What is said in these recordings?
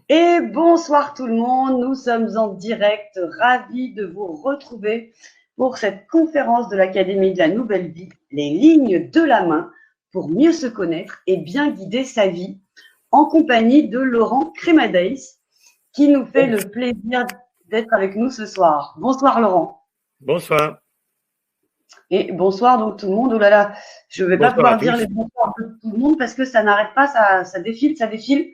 Et bonsoir tout le monde, nous sommes en direct, ravis de vous retrouver pour cette conférence de l'Académie de la Nouvelle Vie, les lignes de la main pour mieux se connaître et bien guider sa vie, en compagnie de Laurent Crémadais, qui nous fait le plaisir d'être avec nous ce soir. Bonsoir Laurent. Bonsoir. Et bonsoir donc tout le monde. Oh là là, je ne vais pas Bonsoir à pouvoir dire tous. les bonsoirs de tout le monde parce que ça n'arrête pas, ça défile, ça défile.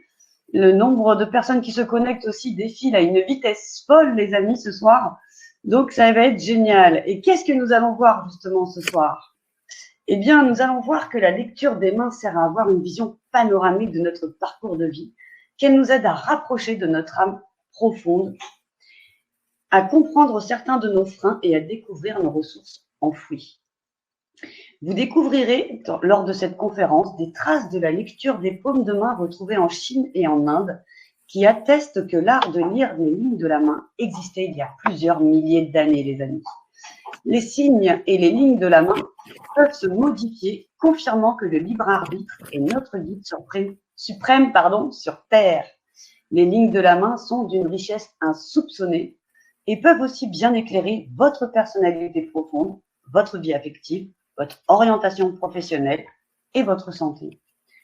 Le nombre de personnes qui se connectent aussi défile à une vitesse folle, les amis, ce soir. Donc, ça va être génial. Et qu'est-ce que nous allons voir justement ce soir? Eh bien, nous allons voir que la lecture des mains sert à avoir une vision panoramique de notre parcours de vie, qu'elle nous aide à rapprocher de notre âme profonde, à comprendre certains de nos freins et à découvrir nos ressources enfouies. Vous découvrirez, lors de cette conférence, des traces de la lecture des paumes de main retrouvées en Chine et en Inde, qui attestent que l'art de lire les lignes de la main existait il y a plusieurs milliers d'années, les amis. Les signes et les lignes de la main peuvent se modifier, confirmant que le libre arbitre est notre guide suprême sur Terre. Les lignes de la main sont d'une richesse insoupçonnée et peuvent aussi bien éclairer votre personnalité profonde, votre vie affective, votre orientation professionnelle et votre santé.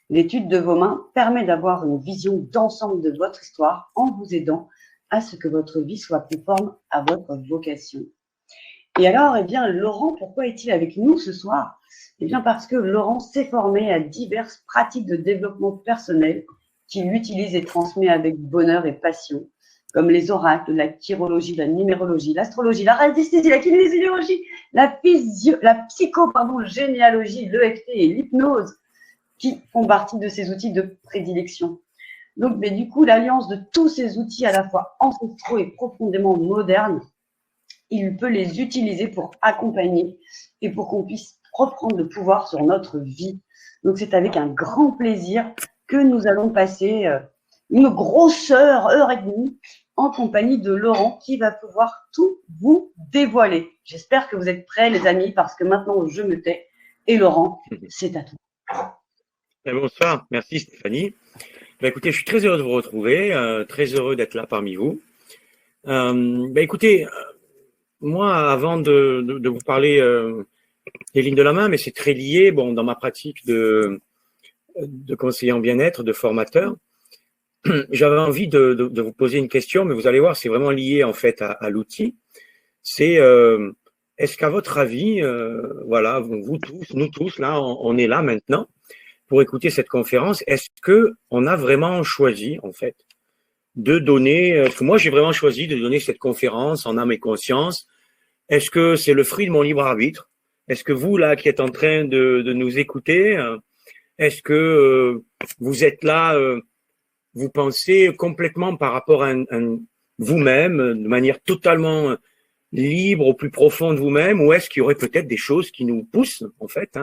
L'étude de vos mains permet d'avoir une vision d'ensemble de votre histoire en vous aidant à ce que votre vie soit conforme à votre vocation. Et alors, eh bien, Laurent, pourquoi est-il avec nous ce soir? Eh bien, parce que Laurent s'est formé à diverses pratiques de développement personnel qu'il utilise et transmet avec bonheur et passion, comme les oracles, la chirologie, la numérologie, l'astrologie, la radiesthésie, la kinésiologie, la psychogénéalogie, l'EFT et l'hypnose, qui font partie de ces outils de prédilection. Donc, mais du coup, l'alliance de tous ces outils à la fois ancestraux et profondément modernes, il peut les utiliser pour accompagner et pour qu'on puisse reprendre le pouvoir sur notre vie. Donc, c'est avec un grand plaisir que nous allons passer une grosse heure et demie en compagnie de Laurent qui va pouvoir tout vous dévoiler. J'espère que vous êtes prêts, les amis, parce que maintenant, je me tais. Et Laurent, c'est à toi. Bonsoir, merci Stéphanie. Écoutez, je suis très heureux de vous retrouver, très heureux d'être là parmi vous. Écoutez, moi, avant de vous parler des lignes de la main, mais c'est très lié, dans ma pratique de conseiller en bien-être, de formateur, j'avais envie de vous poser une question, mais vous allez voir, c'est vraiment lié en fait à l'outil. C'est est-ce qu'à votre avis, voilà, vous tous, nous tous, là, on est là maintenant pour écouter cette conférence, est-ce que on a vraiment choisi, en fait, de donner, parce que moi, j'ai vraiment choisi de donner cette conférence en âme et conscience. Est-ce que c'est le fruit de mon libre arbitre? Est-ce que vous, là, qui êtes en train de nous écouter, est-ce que vous êtes là, vous pensez complètement par rapport à vous-même, de manière totalement libre, au plus profond de vous-même, ou est-ce qu'il y aurait peut-être des choses qui nous poussent, en fait,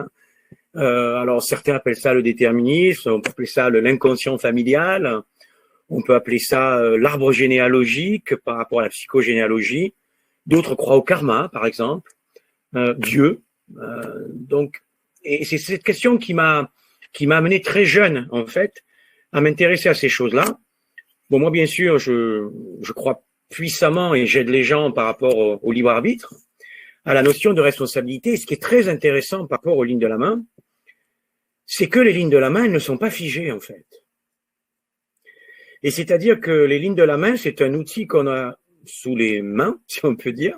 alors certains appellent ça le déterminisme, on peut appeler ça l'inconscient familial, on peut appeler ça l'arbre généalogique par rapport à la psychogénéalogie. D'autres croient au karma, par exemple, Dieu. Donc, et c'est cette question qui m'a amené très jeune, en fait, à m'intéresser à ces choses-là. Bon, moi, bien sûr, je crois puissamment et j'aide les gens par rapport au libre arbitre, à la notion de responsabilité. Et ce qui est très intéressant par rapport aux lignes de la main, c'est que les lignes de la main, elles ne sont pas figées, en fait. Et c'est-à-dire que les lignes de la main, c'est un outil qu'on a sous les mains, si on peut dire.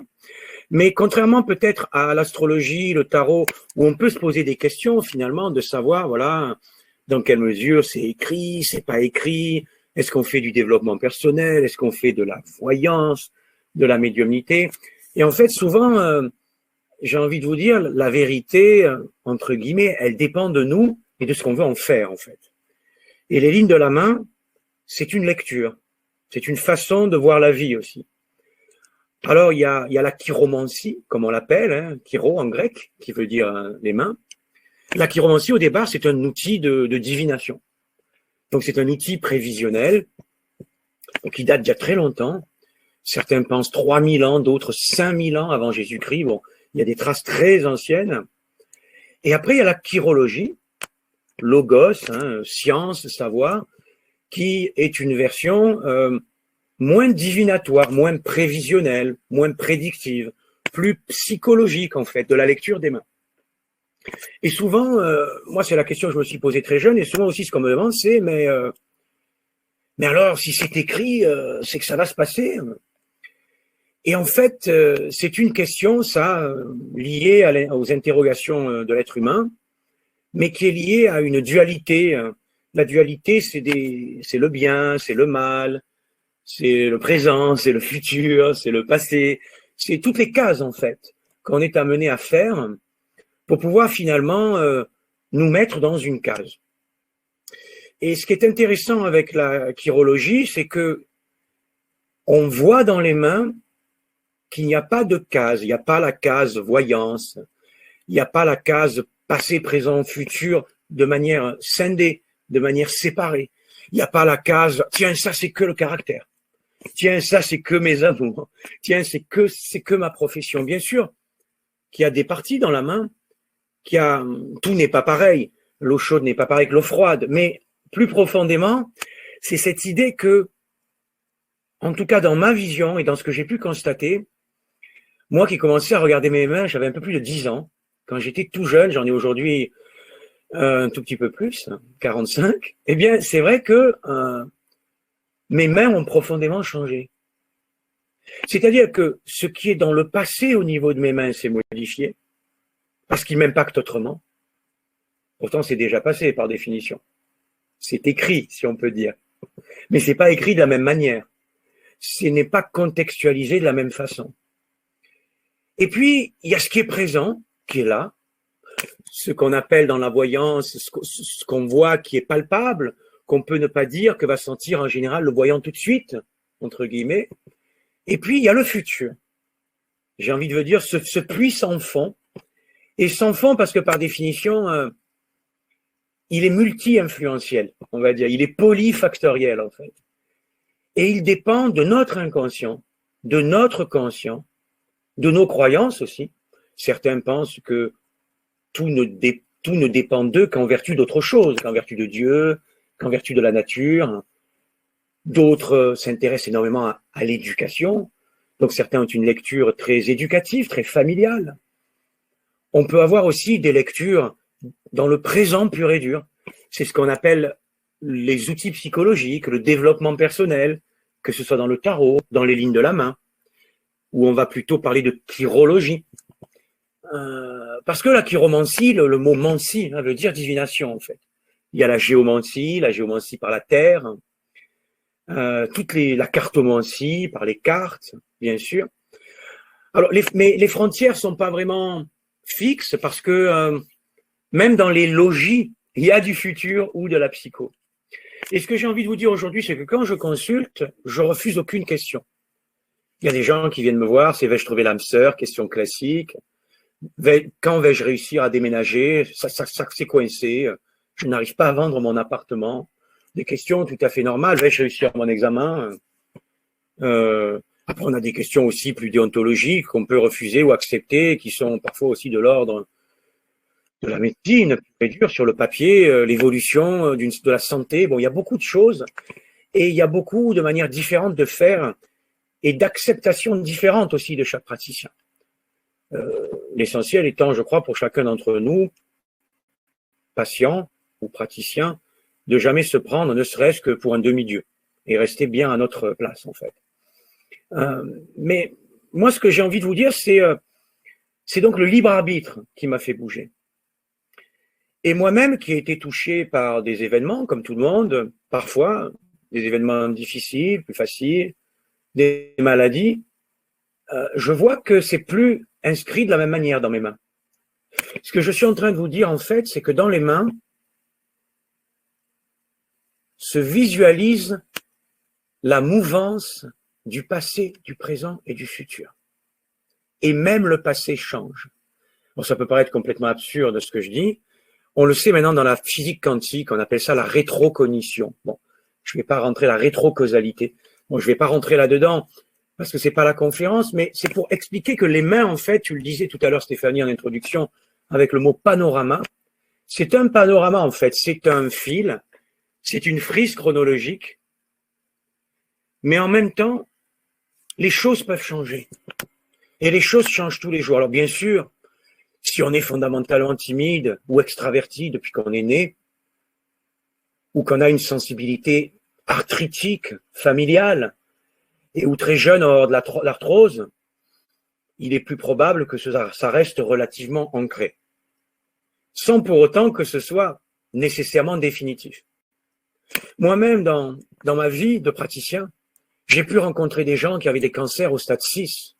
Mais contrairement peut-être à l'astrologie, le tarot, où on peut se poser des questions, finalement, de savoir, voilà, dans quelle mesure c'est écrit, c'est pas écrit, est-ce qu'on fait du développement personnel, est-ce qu'on fait de la voyance, de la médiumnité. Et en fait, souvent, j'ai envie de vous dire, la vérité, entre guillemets, elle dépend de nous et de ce qu'on veut en faire, en fait. Et les lignes de la main, c'est une lecture. C'est une façon de voir la vie aussi. Alors, il y a la chiromancie, comme on l'appelle, chiro en grec, qui veut dire les mains. La chiromancie, au départ, c'est un outil de divination. Donc, c'est un outil prévisionnel, qui date d'il y a très longtemps. Certains pensent 3000 ans, d'autres 5000 ans avant Jésus-Christ. Bon, il y a des traces très anciennes. Et après, il y a la chirologie, logos, science, savoir, qui est une version moins divinatoire, moins prévisionnelle, moins prédictive, plus psychologique en fait, de la lecture des mains. Et souvent, moi c'est la question que je me suis posée très jeune, et souvent aussi ce qu'on me demande c'est mais alors si c'est écrit, c'est que ça va se passer. Et en fait, c'est une question, ça, liée aux interrogations de l'être humain, mais qui est liée à une dualité. La dualité, c'est le bien, c'est le mal, c'est le présent, c'est le futur, c'est le passé. C'est toutes les cases, en fait, qu'on est amené à faire pour pouvoir finalement nous mettre dans une case. Et ce qui est intéressant avec la chirologie, c'est que on voit dans les mains qu'il n'y a pas de case, il n'y a pas la case voyance, il n'y a pas la case passé, présent, futur de manière scindée, de manière séparée. Il n'y a pas la case, tiens, ça c'est que le caractère. Tiens, ça c'est que mes amours. Tiens, c'est que ma profession. Bien sûr qu'il y a des parties dans la main, tout n'est pas pareil. L'eau chaude n'est pas pareille que l'eau froide. Mais plus profondément, c'est cette idée que, en tout cas dans ma vision et dans ce que j'ai pu constater, moi qui commençais à regarder mes mains, j'avais un peu plus de 10 ans. Quand j'étais tout jeune, j'en ai aujourd'hui un tout petit peu plus, 45. Eh bien, c'est vrai que mes mains ont profondément changé. C'est-à-dire que ce qui est dans le passé au niveau de mes mains s'est modifié, parce qu'il m'impacte autrement. Pourtant, c'est déjà passé par définition. C'est écrit, si on peut dire. Mais c'est pas écrit de la même manière. Ce n'est pas contextualisé de la même façon. Et puis, il y a ce qui est présent, qui est là, ce qu'on appelle dans la voyance, ce qu'on voit qui est palpable, qu'on peut ne pas dire, que va sentir en général le voyant tout de suite, entre guillemets. Et puis, il y a le futur. J'ai envie de vous dire, ce puits sans fond. Et sans fond parce que par définition, il est multi-influentiel, on va dire. Il est polyfactoriel, en fait. Et il dépend de notre inconscient, de notre conscient, de nos croyances aussi. Certains pensent que tout ne dépend d'eux qu'en vertu d'autre chose, qu'en vertu de Dieu, qu'en vertu de la nature. D'autres s'intéressent énormément à l'éducation. Donc certains ont une lecture très éducative, très familiale. On peut avoir aussi des lectures dans le présent pur et dur. C'est ce qu'on appelle les outils psychologiques, le développement personnel, que ce soit dans le tarot, dans les lignes de la main, où on va plutôt parler de chirologie. Parce que la chiromancie, le mot mancie, veut dire divination en fait. Il y a la géomancie par la terre, la cartomancie par les cartes, bien sûr. Alors, mais les frontières sont pas vraiment fixes parce que même dans les logis, il y a du futur ou de la psycho. Et ce que j'ai envie de vous dire aujourd'hui, c'est que quand je consulte, je refuse aucune question. Il y a des gens qui viennent me voir, c'est vais-je trouver l'âme sœur, question classique. Quand vais-je réussir à déménager? Ça c'est coincé. Je n'arrive pas à vendre mon appartement. Des questions tout à fait normales. Vais-je réussir mon examen? Après, on a des questions aussi plus déontologiques qu'on peut refuser ou accepter, qui sont parfois aussi de l'ordre de la médecine, très dur sur le papier, l'évolution de la santé. Bon, il y a beaucoup de choses et il y a beaucoup de manières différentes de faire et d'acceptation différente aussi de chaque praticien. L'essentiel étant, je crois, pour chacun d'entre nous, patients ou praticiens, de jamais se prendre, ne serait-ce que pour un demi-dieu, et rester bien à notre place, en fait. Mais moi, ce que j'ai envie de vous dire, c'est donc le libre arbitre qui m'a fait bouger. Et moi-même, qui ai été touché par des événements, comme tout le monde, parfois, des événements difficiles, plus faciles, des maladies, je vois que c'est plus inscrit de la même manière dans mes mains. Ce que je suis en train de vous dire, en fait, c'est que dans les mains se visualise la mouvance du passé, du présent et du futur. Et même le passé change. Bon, ça peut paraître complètement absurde ce que je dis. On le sait maintenant dans la physique quantique, on appelle ça la rétrocognition. Bon, je ne vais pas rentrer la rétrocausalité. Bon, je ne vais pas rentrer là-dedans parce que c'est pas la conférence, mais c'est pour expliquer que les mains, en fait, tu le disais tout à l'heure, Stéphanie, en introduction, avec le mot panorama. C'est un panorama, en fait. C'est un fil c'est une frise chronologique, mais en même temps, les choses peuvent changer. Et les choses changent tous les jours. Alors bien sûr, si on est fondamentalement timide ou extraverti depuis qu'on est né, ou qu'on a une sensibilité arthritique, familiale, et ou très jeune hors de l'arthrose, il est plus probable que ça reste relativement ancré, sans pour autant que ce soit nécessairement définitif. Moi-même, dans ma vie de praticien, j'ai pu rencontrer des gens qui avaient des cancers au stade 6,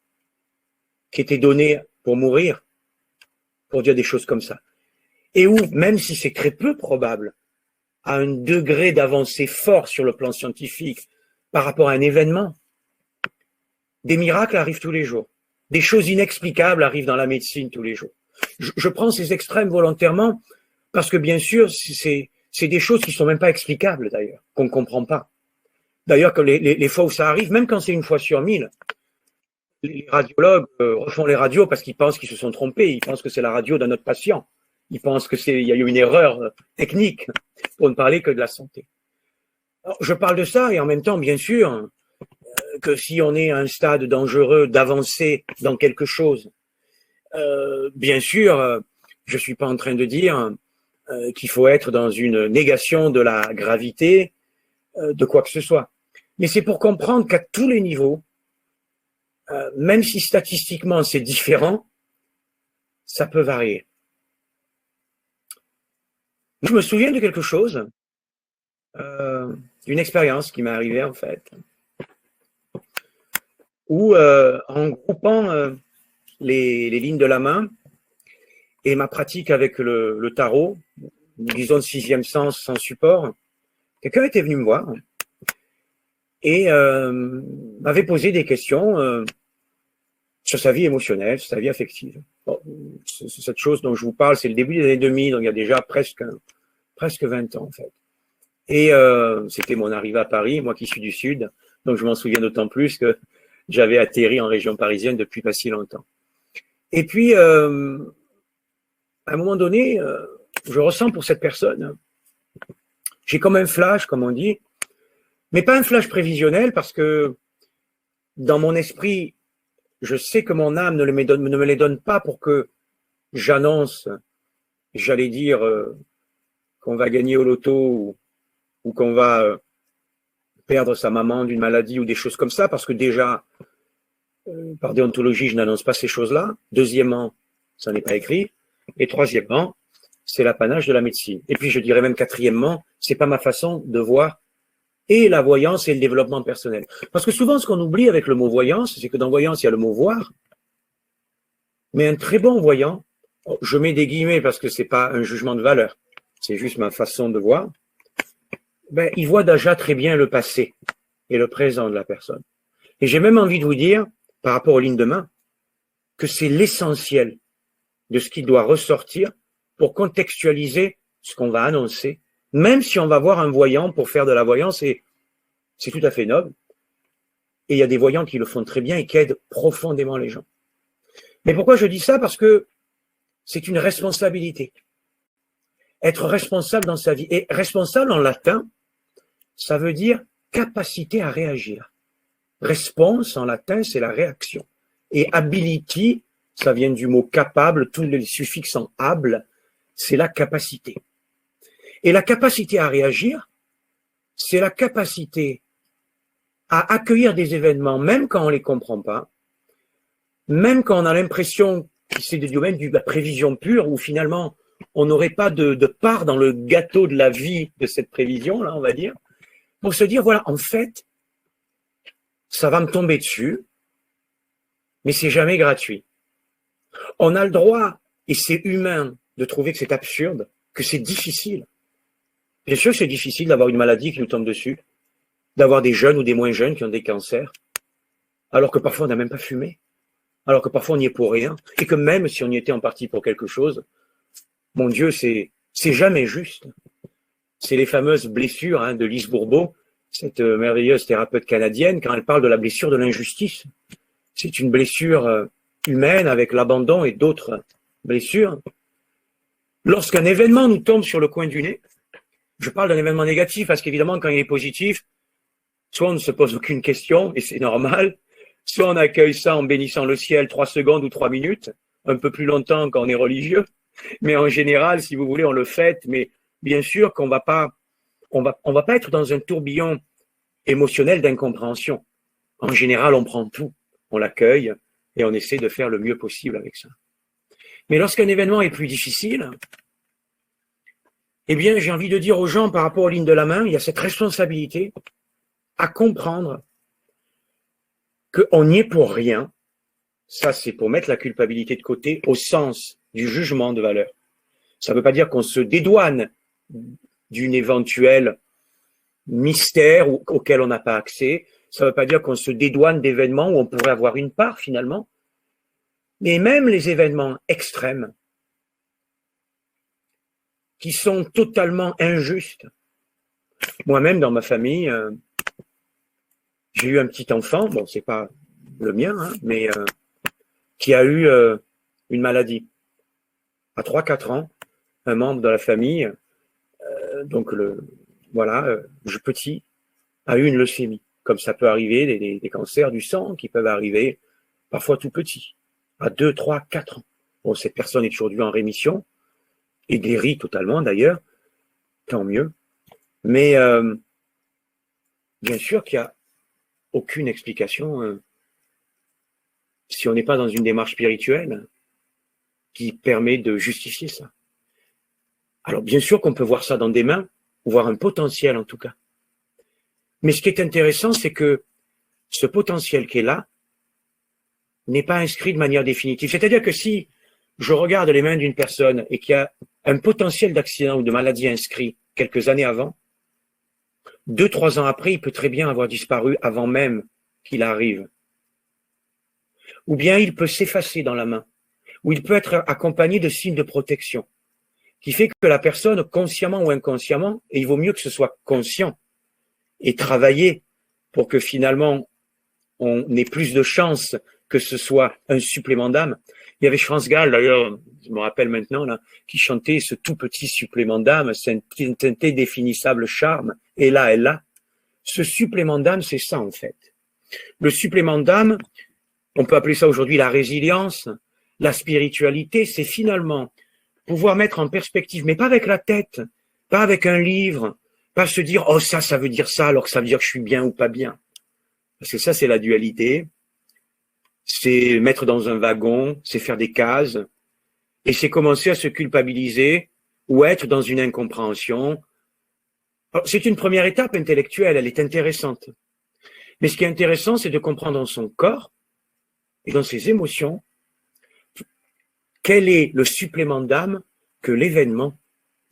qui étaient donnés pour mourir, pour dire des choses comme ça. Et où, même si c'est très peu probable, à un degré d'avancée fort sur le plan scientifique par rapport à un événement, des miracles arrivent tous les jours. Des choses inexplicables arrivent dans la médecine tous les jours. Je prends ces extrêmes volontairement parce que, bien sûr, c'est des choses qui sont même pas explicables, d'ailleurs, qu'on ne comprend pas. D'ailleurs, que les fois où ça arrive, même quand c'est une fois sur 1000, les radiologues refont les radios parce qu'ils pensent qu'ils se sont trompés. Ils pensent que c'est la radio d'un autre patient. Ils pensent qu'il y a eu une erreur technique, pour ne parler que de la santé. Alors, je parle de ça et en même temps, bien sûr, que si on est à un stade dangereux d'avancer dans quelque chose, bien sûr, je suis pas en train de dire qu'il faut être dans une négation de la gravité de quoi que ce soit. Mais c'est pour comprendre qu'à tous les niveaux, même si statistiquement c'est différent, ça peut varier. Je me souviens de quelque chose, d'une expérience qui m'est arrivée en fait, où en groupant les lignes de la main et ma pratique avec le tarot, disons de 6e sens sans support, quelqu'un était venu me voir et m'avait posé des questions sur sa vie émotionnelle, sur sa vie affective. Bon, cette chose dont je vous parle, c'est le début des années 2000, donc il y a déjà presque 20 ans en fait. Et c'était mon arrivée à Paris, moi qui suis du Sud, donc je m'en souviens d'autant plus que j'avais atterri en région parisienne depuis pas si longtemps. Et puis, à un moment donné, je ressens pour cette personne, j'ai comme un flash, comme on dit, mais pas un flash prévisionnel parce que dans mon esprit, je sais que mon âme ne me les donne pas pour que j'annonce, j'allais dire, qu'on va gagner au loto ou qu'on va perdre sa maman d'une maladie ou des choses comme ça, parce que déjà, par déontologie, je n'annonce pas ces choses-là. Deuxièmement, ça n'est pas écrit. Et troisièmement, c'est l'apanage de la médecine. Et puis, je dirais même quatrièmement, c'est pas ma façon de voir et la voyance et le développement personnel. Parce que souvent, ce qu'on oublie avec le mot voyance, c'est que dans voyance, il y a le mot voir. Mais un très bon voyant, je mets des guillemets parce que c'est pas un jugement de valeur, c'est juste ma façon de voir, ben, il voit déjà très bien le passé et le présent de la personne. Et j'ai même envie de vous dire, par rapport aux lignes de main, que c'est l'essentiel de ce qui doit ressortir pour contextualiser ce qu'on va annoncer, même si on va voir un voyant pour faire de la voyance, et c'est tout à fait noble. Et il y a des voyants qui le font très bien et qui aident profondément les gens. Mais pourquoi je dis ça? Parce que c'est une responsabilité. Être responsable dans sa vie. Et responsable en latin, ça veut dire capacité à réagir. Response en latin, c'est la réaction. Et ability, ça vient du mot capable, tous les suffixes en able, c'est la capacité. Et la capacité à réagir, c'est la capacité à accueillir des événements, même quand on ne les comprend pas, même quand on a l'impression que c'est du domaine de la prévision pure, où finalement on n'aurait pas de part dans le gâteau de la vie de cette prévision, là, on va dire, pour se dire, voilà, en fait, ça va me tomber dessus, mais c'est jamais gratuit. On a le droit, et c'est humain, de trouver que c'est absurde, que c'est difficile. Bien sûr que c'est difficile d'avoir une maladie qui nous tombe dessus, d'avoir des jeunes ou des moins jeunes qui ont des cancers, alors que parfois on n'a même pas fumé, alors que parfois on n'y est pour rien, et que même si on y était en partie pour quelque chose, mon Dieu, c'est jamais juste. C'est les fameuses blessures de Lise Bourbeau, cette merveilleuse thérapeute canadienne, quand elle parle de la blessure de l'injustice. C'est une blessure humaine avec l'abandon et d'autres blessures. Lorsqu'un événement nous tombe sur le coin du nez, Je parle d'un événement négatif parce qu'évidemment, quand il est positif, soit on ne se pose aucune question, et c'est normal, soit on accueille ça en bénissant le ciel 3 secondes ou 3 minutes, un peu plus longtemps quand on est religieux, mais en général, si vous voulez, on le fête, mais bien sûr qu'on va pas, on va pas être dans un tourbillon émotionnel d'incompréhension. En général, on prend tout, on l'accueille et on essaie de faire le mieux possible avec ça. Mais lorsqu'un événement est plus difficile, eh bien, j'ai envie de dire aux gens par rapport aux lignes de la main, il y a cette responsabilité à comprendre qu'on n'y est pour rien. Ça, c'est pour mettre la culpabilité de côté au sens du jugement de valeur. Ça ne veut pas dire qu'on se dédouane d'une éventuelle mystère auquel on n'a pas accès. Ça ne veut pas dire qu'on se dédouane d'événements où on pourrait avoir une part finalement. Mais même les événements extrêmes qui sont totalement injustes. Moi-même, dans ma famille, j'ai eu un petit enfant, bon, c'est pas le mien, hein, mais qui a eu une maladie. À 3-4 ans, un membre de la famille, donc le petit, a eu une leucémie. Comme ça peut arriver, des cancers du sang qui peuvent arriver parfois tout petits, à 2, 3, 4 ans. Bon, cette personne est aujourd'hui en rémission, et guérie totalement d'ailleurs, tant mieux. Mais bien sûr qu'il n'y a aucune explication si on n'est pas dans une démarche spirituelle qui permet de justifier ça. Alors bien sûr qu'on peut voir ça dans des mains, ou voir un potentiel en tout cas. Mais ce qui est intéressant, c'est que ce potentiel qui est là n'est pas inscrit de manière définitive. C'est-à-dire que si je regarde les mains d'une personne et qu'il y a un potentiel d'accident ou de maladie inscrit quelques années avant, 2-3 ans après, il peut très bien avoir disparu avant même qu'il arrive. Ou bien il peut s'effacer dans la main, ou il peut être accompagné de signes de protection, qui fait que la personne, consciemment ou inconsciemment, et il vaut mieux que ce soit conscient, et travailler pour que finalement on ait plus de chances que ce soit un supplément d'âme. Il y avait France Gall, d'ailleurs, je me rappelle maintenant, là, qui chantait ce tout petit supplément d'âme, c'est un indéfinissable charme, et là, elle là. Ce supplément d'âme, c'est ça en fait. Le supplément d'âme, on peut appeler ça aujourd'hui la résilience, la spiritualité, c'est finalement pouvoir mettre en perspective, mais pas avec la tête, pas avec un livre, pas se dire, oh ça veut dire ça, alors que ça veut dire que je suis bien ou pas bien. Parce que ça, c'est la dualité. C'est mettre dans un wagon, c'est faire des cases, et c'est commencer à se culpabiliser ou être dans une incompréhension. C'est une première étape intellectuelle, elle est intéressante. Mais ce qui est intéressant, c'est de comprendre dans son corps et dans ses émotions quel est le supplément d'âme que l'événement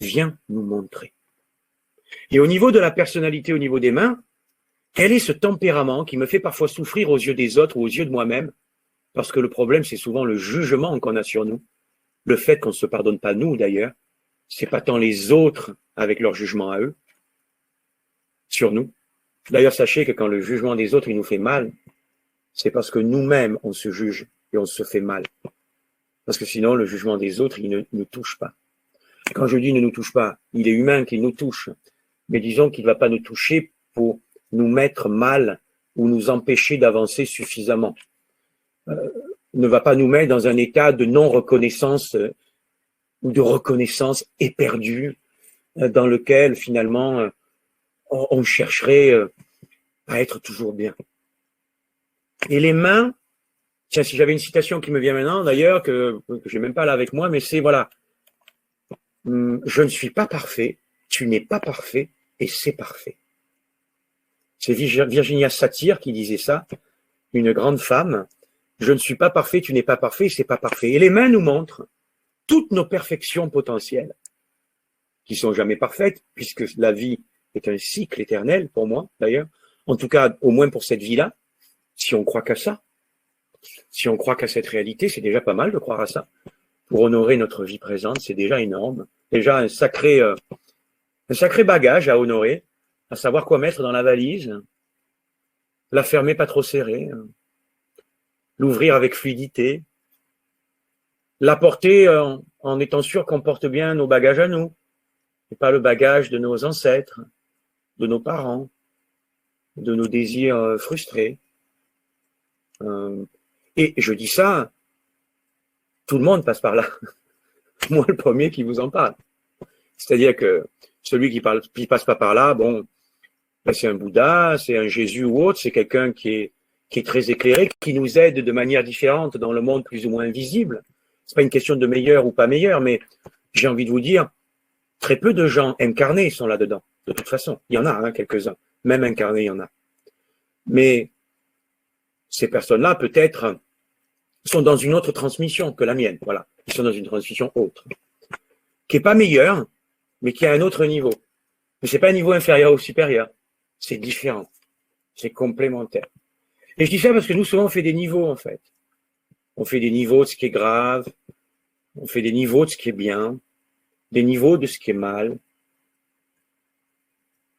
vient nous montrer. Et au niveau de la personnalité, au niveau des mains, quel est ce tempérament qui me fait parfois souffrir aux yeux des autres ou aux yeux de moi-même? Parce que le problème, c'est souvent le jugement qu'on a sur nous, le fait qu'on ne se pardonne pas nous d'ailleurs, c'est pas tant les autres avec leur jugement à eux, sur nous. D'ailleurs, sachez que quand le jugement des autres il nous fait mal, c'est parce que nous-mêmes on se juge et on se fait mal. Parce que sinon, le jugement des autres, il ne nous touche pas. Quand je dis ne nous touche pas, il est humain qu'il nous touche, mais disons qu'il ne va pas nous toucher pour nous mettre mal ou nous empêcher d'avancer suffisamment. Ne va pas nous mettre dans un état de non-reconnaissance ou de reconnaissance éperdue dans lequel finalement on chercherait à être toujours bien. Et les mains, tiens, si j'avais une citation qui me vient maintenant d'ailleurs, que j'ai même pas là avec moi, mais c'est voilà, je ne suis pas parfait, tu n'es pas parfait et c'est parfait. C'est Virginia Satir qui disait ça, une grande femme. Je ne suis pas parfait, tu n'es pas parfait, c'est pas parfait. Et les mains nous montrent toutes nos perfections potentielles, qui sont jamais parfaites, puisque la vie est un cycle éternel pour moi, d'ailleurs. En tout cas, au moins pour cette vie-là, si on croit qu'à ça, si on croit qu'à cette réalité, c'est déjà pas mal de croire à ça. Pour honorer notre vie présente, c'est déjà énorme. Déjà un sacré bagage à honorer, à savoir quoi mettre dans la valise, la fermer pas trop serrée, l'ouvrir avec fluidité, la porter en étant sûr qu'on porte bien nos bagages à nous, et pas le bagage de nos ancêtres, de nos parents, de nos désirs frustrés. Et je dis ça, tout le monde passe par là. Moi, le premier qui vous en parle. C'est-à-dire que celui qui passe pas par là, bon, ben c'est un Bouddha, c'est un Jésus ou autre, c'est quelqu'un qui est très éclairé, qui nous aide de manière différente dans le monde plus ou moins invisible. C'est pas une question de meilleur ou pas meilleur, mais j'ai envie de vous dire, très peu de gens incarnés sont là-dedans. De toute façon, il y en a hein, quelques-uns, même incarnés, il y en a. Mais ces personnes-là, peut-être, sont dans une autre transmission que la mienne. Voilà, ils sont dans une transmission autre, qui est pas meilleure, mais qui a un autre niveau. Mais c'est pas un niveau inférieur ou supérieur, c'est différent, c'est complémentaire. Et je dis ça parce que nous, souvent, on fait des niveaux, en fait. On fait des niveaux de ce qui est grave, on fait des niveaux de ce qui est bien, des niveaux de ce qui est mal.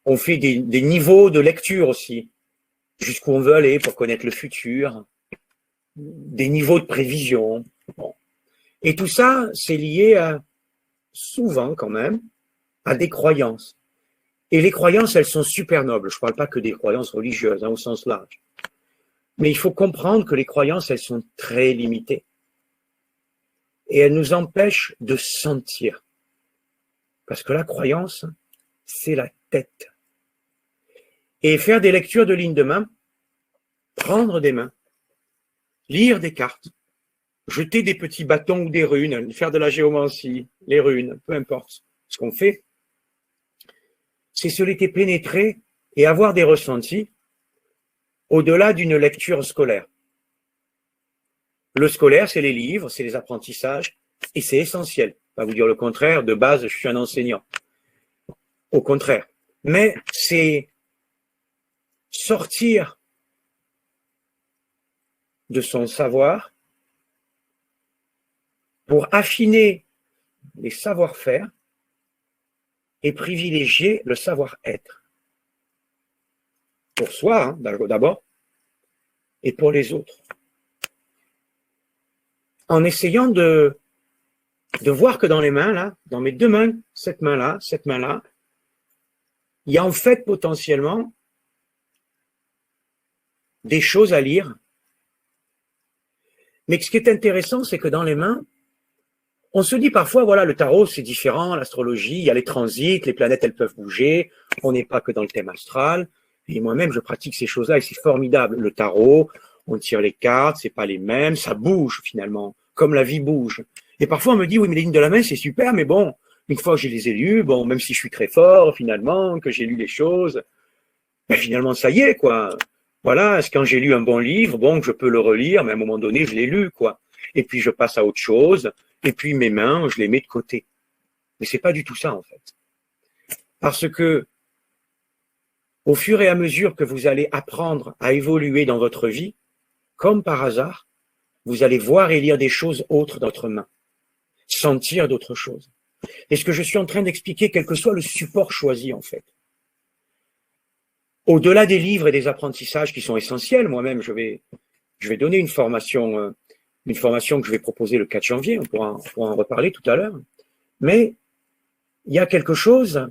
On fait des niveaux de lecture aussi, jusqu'où on veut aller pour connaître le futur, des niveaux de prévision. Bon. Et tout ça, c'est lié à, souvent quand même, à des croyances. Et les croyances, elles sont super nobles. Je ne parle pas que des croyances religieuses, hein, au sens large. Mais il faut comprendre que les croyances, elles sont très limitées. Et elles nous empêchent de sentir. Parce que la croyance, c'est la tête. Et faire des lectures de lignes de main, prendre des mains, lire des cartes, jeter des petits bâtons ou des runes, faire de la géomancie, les runes, peu importe ce qu'on fait, c'est se laisser pénétrer et avoir des ressentis au-delà d'une lecture scolaire. Le scolaire, c'est les livres, c'est les apprentissages, et c'est essentiel. Pas vous dire le contraire, de base, je suis un enseignant. Au contraire. Mais c'est sortir de son savoir pour affiner les savoir-faire et privilégier le savoir-être. Pour soi, hein, d'abord, et pour les autres. En essayant de voir que dans les mains, là, dans mes deux mains, cette main-là, il y a en fait potentiellement des choses à lire. Mais ce qui est intéressant, c'est que dans les mains, on se dit parfois, voilà, le tarot, c'est différent, l'astrologie, il y a les transits, les planètes, elles peuvent bouger, on n'est pas que dans le thème astral. Et moi-même, je pratique ces choses-là et c'est formidable. Le tarot, on tire les cartes, c'est pas les mêmes, ça bouge finalement, comme la vie bouge. Et parfois, on me dit, oui, mais les lignes de la main, c'est super, mais bon, une fois que je les ai lues, bon, même si je suis très fort, finalement, que j'ai lu les choses, ben finalement, ça y est, quoi. Voilà, quand j'ai lu un bon livre, bon, je peux le relire, mais à un moment donné, je l'ai lu, quoi. Et puis, je passe à autre chose, et puis mes mains, je les mets de côté. Mais c'est pas du tout ça, en fait. Parce que, au fur et à mesure que vous allez apprendre à évoluer dans votre vie, comme par hasard, vous allez voir et lire des choses autres dans votre main, sentir d'autres choses. Et ce que je suis en train d'expliquer, quel que soit le support choisi, en fait. Au-delà des livres et des apprentissages qui sont essentiels, moi-même, je vais donner une formation que je vais proposer le 4 janvier, on pourra en reparler tout à l'heure. Mais il y a quelque chose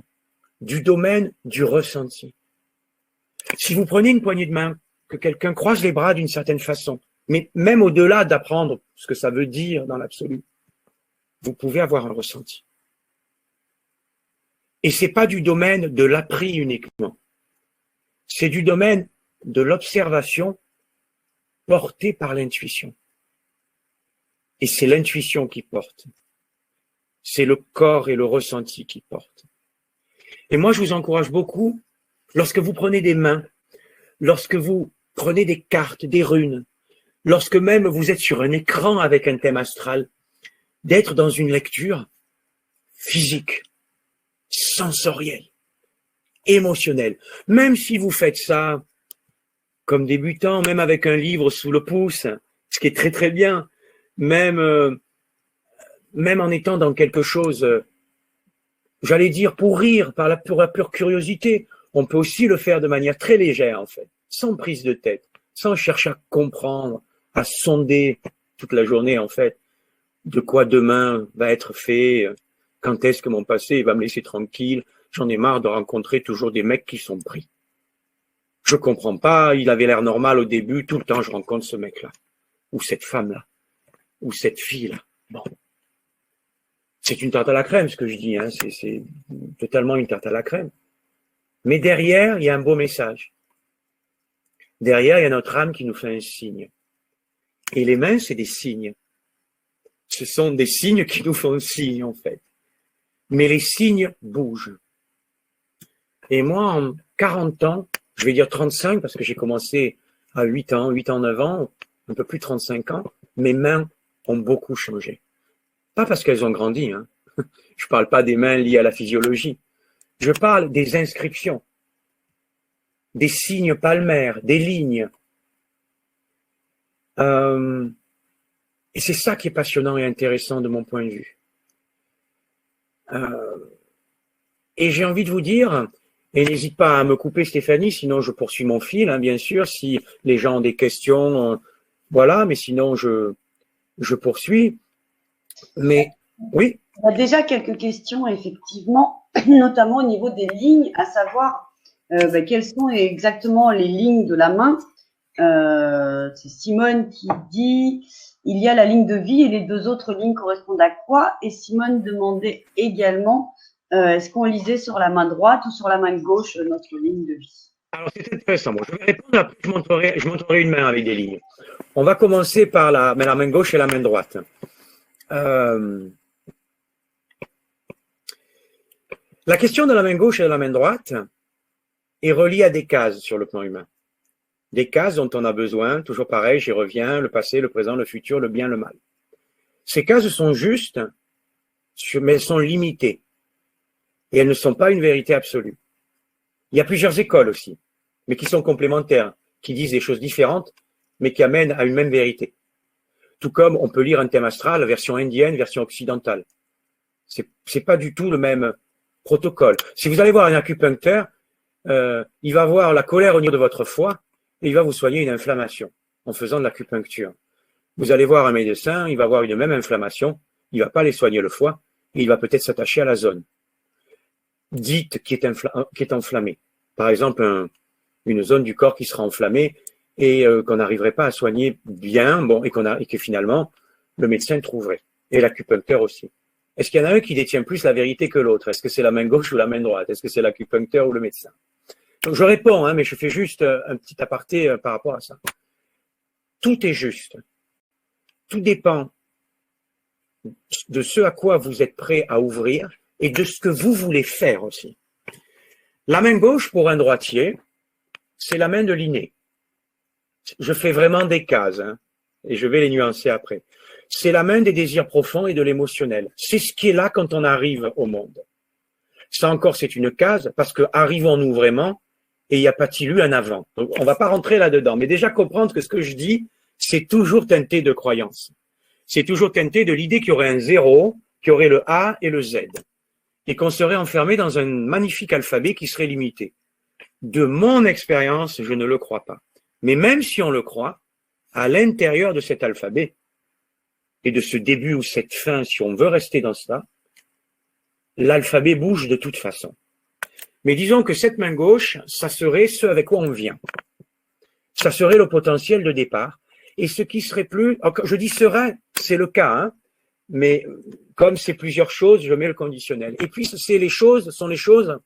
du domaine du ressenti. Si vous prenez une poignée de main, que quelqu'un croise les bras d'une certaine façon, mais même au-delà d'apprendre ce que ça veut dire dans l'absolu, vous pouvez avoir un ressenti. Et c'est pas du domaine de l'appris uniquement. C'est du domaine de l'observation portée par l'intuition. Et c'est l'intuition qui porte. C'est le corps et le ressenti qui portent. Et moi, je vous encourage beaucoup, lorsque vous prenez des mains, lorsque vous prenez des cartes, des runes, lorsque même vous êtes sur un écran avec un thème astral, d'être dans une lecture physique, sensorielle, émotionnelle. Même si vous faites ça comme débutant, même avec un livre sous le pouce, ce qui est très très bien, même en étant dans quelque chose, j'allais dire pour rire, par la pure curiosité, on peut aussi le faire de manière très légère en fait, sans prise de tête, sans chercher à comprendre, à sonder toute la journée en fait, de quoi demain va être fait, Quand est-ce que mon passé va me laisser tranquille? J'en ai marre de rencontrer toujours des mecs qui sont pris. Je comprends pas, il avait l'air normal au début, tout le temps je rencontre ce mec-là, ou cette femme-là, ou cette fille-là. Bon. C'est une tarte à la crème, ce que je dis, hein. C'est totalement une tarte à la crème. Mais derrière, il y a un beau message. Derrière, il y a notre âme qui nous fait un signe. Et les mains, c'est des signes. Ce sont des signes qui nous font signe, en fait. Mais les signes bougent. Et moi, en 40 ans, je vais dire 35, parce que j'ai commencé à 8 ans, 9 ans, un peu plus de 35 ans, mes mains ont beaucoup changé. Pas parce qu'elles ont grandi, hein. Je parle pas des mains liées à la physiologie. Je parle des inscriptions, des signes palmaires, des lignes. Et c'est ça qui est passionnant et intéressant de mon point de vue. Et j'ai envie de vous dire, et n'hésite pas à me couper Stéphanie, sinon je poursuis mon fil, hein, bien sûr, si les gens ont des questions, voilà, mais sinon je poursuis. Mais oui. On a déjà quelques questions, effectivement, notamment au niveau des lignes, à savoir quelles sont exactement les lignes de la main. C'est Simone qui dit il y a la ligne de vie et les deux autres lignes correspondent à quoi? Et Simone demandait également est-ce qu'on lisait sur la main droite ou sur la main gauche notre ligne de vie? Alors c'est intéressant. Bon, je vais répondre, après je montrerai une main avec des lignes. On va commencer par la main gauche et la main droite. La question de la main gauche et de la main droite est reliée à des cases sur le plan humain. Des cases dont on a besoin, toujours pareil, j'y reviens, le passé, le présent, le futur, le bien, le mal. Ces cases sont justes, mais elles sont limitées. Et elles ne sont pas une vérité absolue. Il y a plusieurs écoles aussi, mais qui sont complémentaires, qui disent des choses différentes, mais qui amènent à une même vérité. Tout comme on peut lire un thème astral, version indienne, version occidentale. C'est pas du tout le même protocole. Si vous allez voir un acupuncteur, il va voir la colère au niveau de votre foie et il va vous soigner une inflammation en faisant de l'acupuncture. Vous allez voir un médecin, il va avoir une même inflammation, il va pas aller soigner le foie et il va peut-être s'attacher à la zone dite qui est enflammée. Par exemple, une zone du corps qui sera enflammée et qu'on n'arriverait pas à soigner bien, bon, et que finalement le médecin trouverait et l'acupuncteur aussi. Est-ce qu'il y en a un qui détient plus la vérité que l'autre? Est-ce que c'est la main gauche ou la main droite? Est-ce que c'est l'acupuncteur ou le médecin? Donc je réponds, hein, mais je fais juste un petit aparté par rapport à ça. Tout est juste. Tout dépend de ce à quoi vous êtes prêt à ouvrir et de ce que vous voulez faire aussi. La main gauche, pour un droitier, c'est la main de l'inné. Je fais vraiment des cases, hein, et je vais les nuancer après. C'est la main des désirs profonds et de l'émotionnel. C'est ce qui est là quand on arrive au monde. Ça encore, c'est une case, parce que arrivons-nous vraiment, et y a-t-il eu un avant? Donc, on va pas rentrer là-dedans, mais déjà comprendre que ce que je dis, c'est toujours teinté de croyance. C'est toujours teinté de l'idée qu'il y aurait un zéro, qu'il y aurait le A et le Z, et qu'on serait enfermé dans un magnifique alphabet qui serait limité. De mon expérience, je ne le crois pas. Mais même si on le croit, à l'intérieur de cet alphabet, et de ce début ou cette fin, si on veut rester dans cela, l'alphabet bouge de toute façon. Mais disons que cette main gauche, ça serait ce avec quoi on vient. Ça serait le potentiel de départ. Et ce qui serait plus, je dis serait, c'est le cas, hein, mais comme c'est plusieurs choses, je mets le conditionnel. Et puis, sont les choses,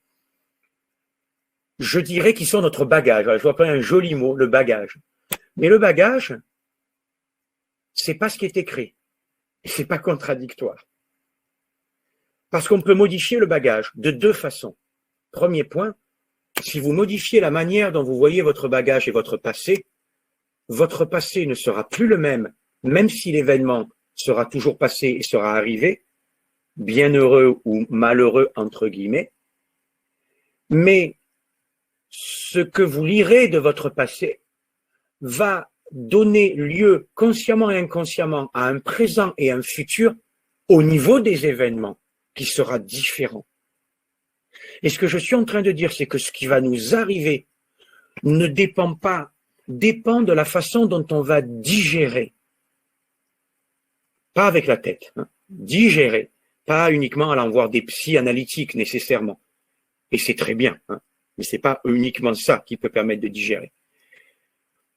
je dirais, qui sont notre bagage. Alors, je dois prendre un joli mot, le bagage. Mais le bagage, c'est pas ce qui est écrit. C'est pas contradictoire. Parce qu'on peut modifier le bagage de deux façons. Premier point, si vous modifiez la manière dont vous voyez votre bagage et votre passé ne sera plus le même, même si l'événement sera toujours passé et sera arrivé, bienheureux ou malheureux entre guillemets, mais ce que vous lirez de votre passé va donner lieu consciemment et inconsciemment à un présent et un futur au niveau des événements qui sera différent. Et ce que je suis en train de dire, c'est que ce qui va nous arriver ne dépend de la façon dont on va digérer. Pas avec la tête, hein, digérer pas uniquement allant voir des psychanalytiques nécessairement. Et c'est très bien, hein, mais c'est pas uniquement ça qui peut permettre de digérer.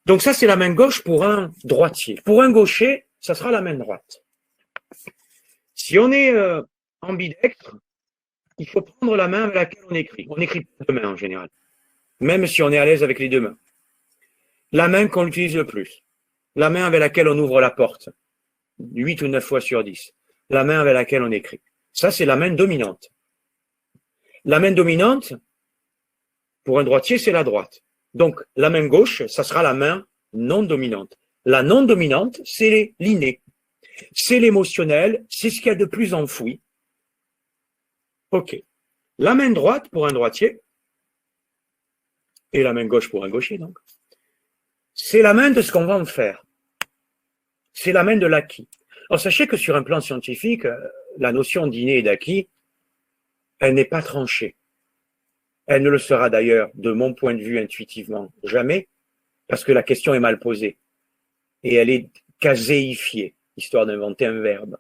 Donc ça, c'est la main gauche pour un droitier. Pour un gaucher, ça sera la main droite. Si on est ambidextre, il faut prendre la main avec laquelle on écrit. On écrit pas de main en général, même si on est à l'aise avec les deux mains. La main qu'on utilise le plus, la main avec laquelle on ouvre la porte, 8 ou 9 fois sur 10, la main avec laquelle on écrit. Ça, c'est la main dominante. La main dominante, pour un droitier, c'est la droite. Donc, la main gauche, ça sera la main non dominante. La non dominante, c'est l'inné. C'est l'émotionnel, c'est ce qu'il y a de plus enfoui. Ok. La main droite pour un droitier, et la main gauche pour un gaucher, donc, c'est la main de ce qu'on va en faire. C'est la main de l'acquis. Alors, sachez que sur un plan scientifique, la notion d'inné et d'acquis, elle n'est pas tranchée. Elle ne le sera d'ailleurs, de mon point de vue intuitivement, jamais, parce que la question est mal posée. Et elle est caséifiée, histoire d'inventer un verbe.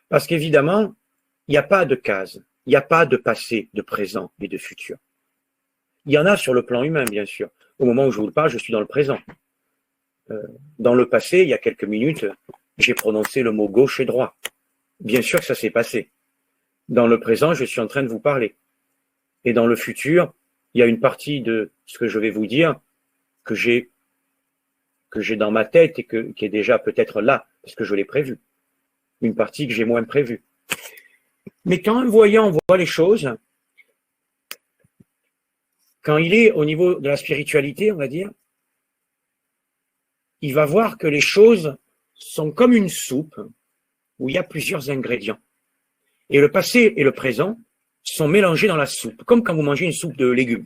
Parce qu'évidemment, il n'y a pas de case, il n'y a pas de passé, de présent et de futur. Il y en a sur le plan humain, bien sûr. Au moment où je vous le parle, je suis dans le présent. Dans le passé, il y a quelques minutes, j'ai prononcé le mot gauche et droit. Bien sûr que ça s'est passé. Dans le présent, je suis en train de vous parler. Et dans le futur, il y a une partie de ce que je vais vous dire que j'ai dans ma tête et qui est déjà peut-être là, parce que je l'ai prévu. Une partie que j'ai moins prévue. Mais quand un voyant voit les choses, quand il est au niveau de la spiritualité, on va dire, il va voir que les choses sont comme une soupe où il y a plusieurs ingrédients. Et le passé et le présent sont mélangés dans la soupe, comme quand vous mangez une soupe de légumes.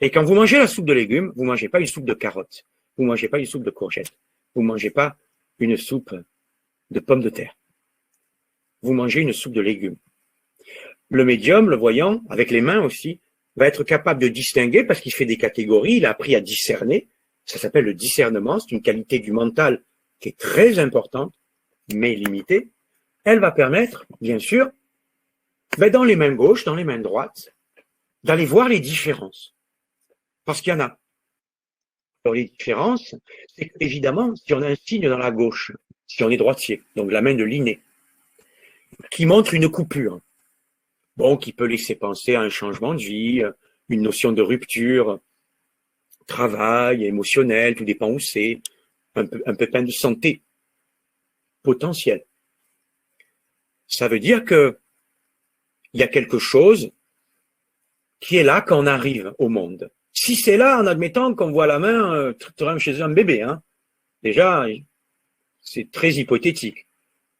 Et quand vous mangez la soupe de légumes, vous ne mangez pas une soupe de carottes, vous ne mangez pas une soupe de courgettes, vous ne mangez pas une soupe de pommes de terre. Vous mangez une soupe de légumes. Le médium, le voyant, avec les mains aussi, va être capable de distinguer parce qu'il fait des catégories, il a appris à discerner. Ça s'appelle le discernement, c'est une qualité du mental qui est très importante, mais limitée. Elle va permettre, bien sûr, dans les mains gauches, dans les mains droites, d'aller voir les différences. Parce qu'il y en a. Alors les différences, c'est qu'évidemment, si on a un signe dans la gauche, si on est droitier, donc la main de l'inné, qui montre une coupure, bon, qui peut laisser penser à un changement de vie, une notion de rupture, travail, émotionnel, tout dépend où c'est, un pépin de santé potentiel. Ça veut dire que il y a quelque chose qui est là quand on arrive au monde. Si c'est là, en admettant qu'on voit la main chez un bébé, hein, déjà, c'est très hypothétique.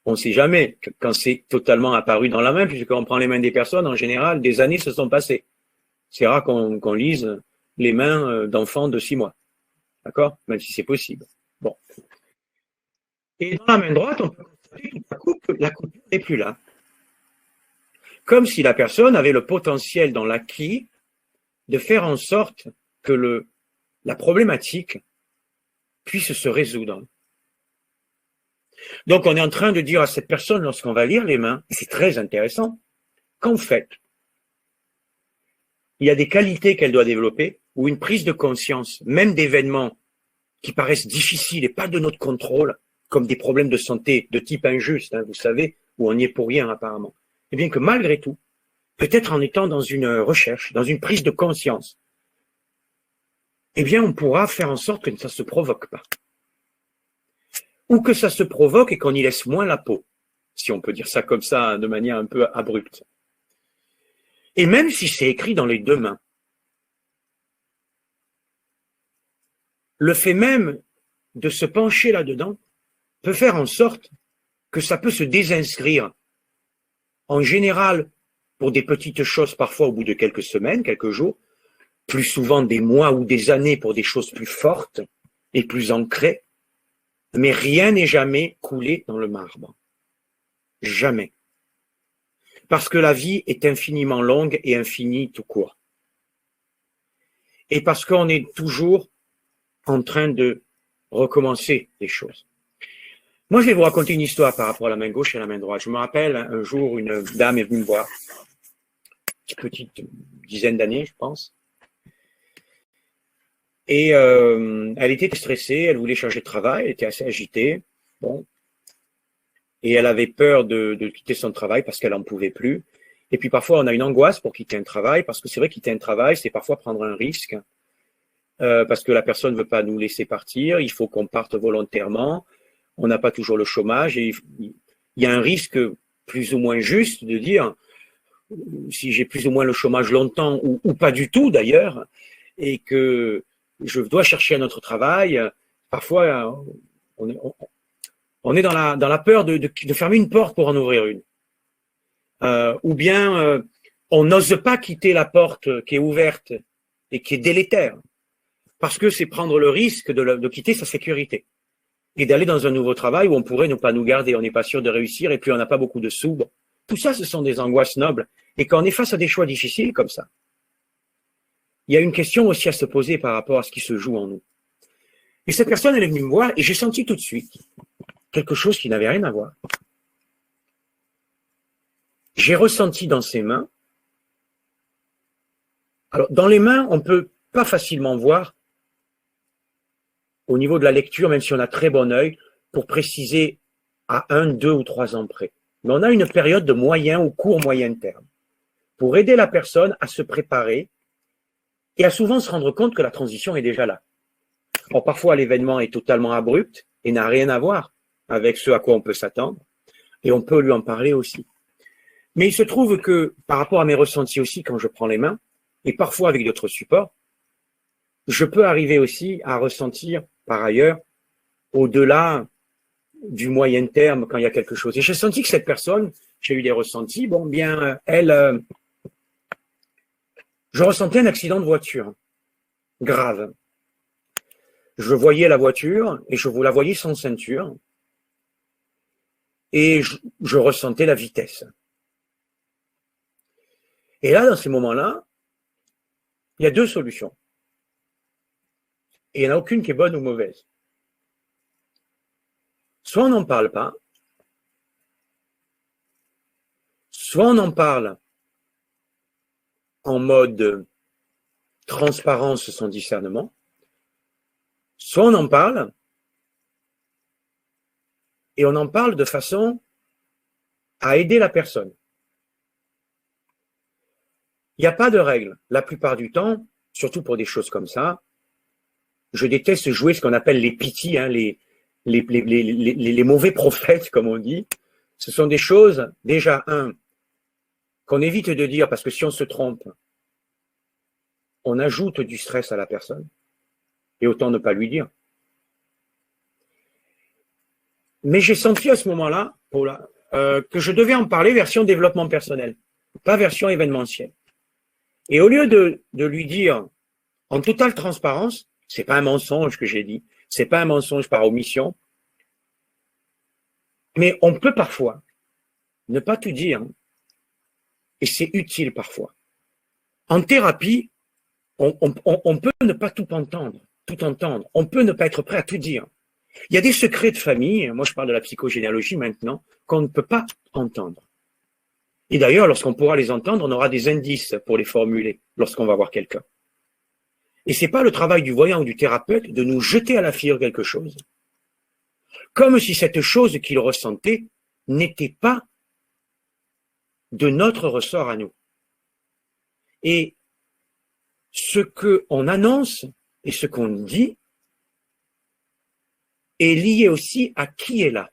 On ne sait jamais quand c'est totalement apparu dans la main, puisqu'on prend les mains des personnes, en général, des années se sont passées. C'est rare qu'on lise les mains d'enfants de 6 mois. D'accord? Même si c'est possible. Bon. Et dans la main droite, on peut constater tout à coup que la coupure n'est plus là. Comme si la personne avait le potentiel dans l'acquis de faire en sorte que la problématique puisse se résoudre. Donc, on est en train de dire à cette personne, lorsqu'on va lire les mains, et c'est très intéressant, qu'en fait, il y a des qualités qu'elle doit développer ou une prise de conscience, même d'événements qui paraissent difficiles et pas de notre contrôle, comme des problèmes de santé de type injuste, hein, vous savez, où on n'y est pour rien apparemment. Eh bien que malgré tout, peut-être en étant dans une recherche, dans une prise de conscience, eh bien on pourra faire en sorte que ça ne se provoque pas. Ou que ça se provoque et qu'on y laisse moins la peau, si on peut dire ça comme ça, de manière un peu abrupte. Et même si c'est écrit dans les deux mains, le fait même de se pencher là-dedans peut faire en sorte que ça peut se désinscrire. En général, pour des petites choses, parfois au bout de quelques semaines, quelques jours, plus souvent des mois ou des années pour des choses plus fortes et plus ancrées, mais rien n'est jamais coulé dans le marbre. Jamais. Parce que la vie est infiniment longue et infinie tout court. Et parce qu'on est toujours en train de recommencer les choses. Moi, je vais vous raconter une histoire par rapport à la main gauche et à la main droite. Je me rappelle, un jour, une dame est venue me voir, une petite dizaine d'années, je pense. Et elle était stressée, elle voulait changer de travail, elle était assez agitée. Bon. Et elle avait peur de quitter son travail parce qu'elle n'en pouvait plus. Et puis parfois, on a une angoisse pour quitter un travail, parce que c'est vrai, quitter un travail, c'est parfois prendre un risque, parce que la personne ne veut pas nous laisser partir, il faut qu'on parte volontairement, on n'a pas toujours le chômage, et il y a un risque plus ou moins juste de dire, si j'ai plus ou moins le chômage longtemps, ou pas du tout d'ailleurs, et que je dois chercher un autre travail, parfois on est dans la peur de fermer une porte pour en ouvrir une. Ou bien on n'ose pas quitter la porte qui est ouverte et qui est délétère, parce que c'est prendre le risque de quitter sa sécurité et d'aller dans un nouveau travail où on pourrait ne pas nous garder, on n'est pas sûr de réussir et puis on n'a pas beaucoup de sous. Bon. Tout ça, ce sont des angoisses nobles. Et quand on est face à des choix difficiles comme ça, il y a une question aussi à se poser par rapport à ce qui se joue en nous. Et cette personne, elle est venue me voir et j'ai senti tout de suite quelque chose qui n'avait rien à voir. J'ai ressenti dans ses mains. Alors, dans les mains, on ne peut pas facilement voir au niveau de la lecture, même si on a très bon œil, pour préciser à 1, 2 ou 3 ans près. Mais on a une période de moyen ou court moyen terme pour aider la personne à se préparer et à souvent se rendre compte que la transition est déjà là. Or, parfois, l'événement est totalement abrupt et n'a rien à voir avec ce à quoi on peut s'attendre, et on peut lui en parler aussi. Mais il se trouve que, par rapport à mes ressentis aussi quand je prends les mains, et parfois avec d'autres supports, je peux arriver aussi à ressentir, par ailleurs, au-delà du moyen terme quand il y a quelque chose. Et j'ai senti que cette personne, j'ai eu des ressentis, bon, bien, elle, je ressentais un accident de voiture, grave. Je voyais la voiture et je la voyais sans ceinture et je ressentais la vitesse. Et là, dans ces moments-là, il y a 2 solutions. Et il n'y en a aucune qui est bonne ou mauvaise. Soit on n'en parle pas, soit on en parle en mode transparence sans discernement, soit on en parle et on en parle de façon à aider la personne. Il n'y a pas de règle. La plupart du temps, surtout pour des choses comme ça, je déteste jouer ce qu'on appelle les pitis, hein, les mauvais prophètes, comme on dit. Ce sont des choses, déjà, qu'on évite de dire, parce que si on se trompe, on ajoute du stress à la personne. Et autant ne pas lui dire. Mais j'ai senti à ce moment-là que je devais en parler version développement personnel, pas version événementielle. Et au lieu de lui dire en totale transparence, c'est pas un mensonge que j'ai dit, c'est pas un mensonge par omission, mais on peut parfois ne pas tout dire, et c'est utile parfois. En thérapie, on peut ne pas tout entendre, on peut ne pas être prêt à tout dire. Il y a des secrets de famille, moi je parle de la psychogénéalogie maintenant, qu'on ne peut pas entendre. Et d'ailleurs, lorsqu'on pourra les entendre, on aura des indices pour les formuler lorsqu'on va voir quelqu'un. Et c'est pas le travail du voyant ou du thérapeute de nous jeter à la figure quelque chose, comme si cette chose qu'il ressentait n'était pas de notre ressort à nous. Et ce qu'on annonce et ce qu'on dit est lié aussi à qui est là.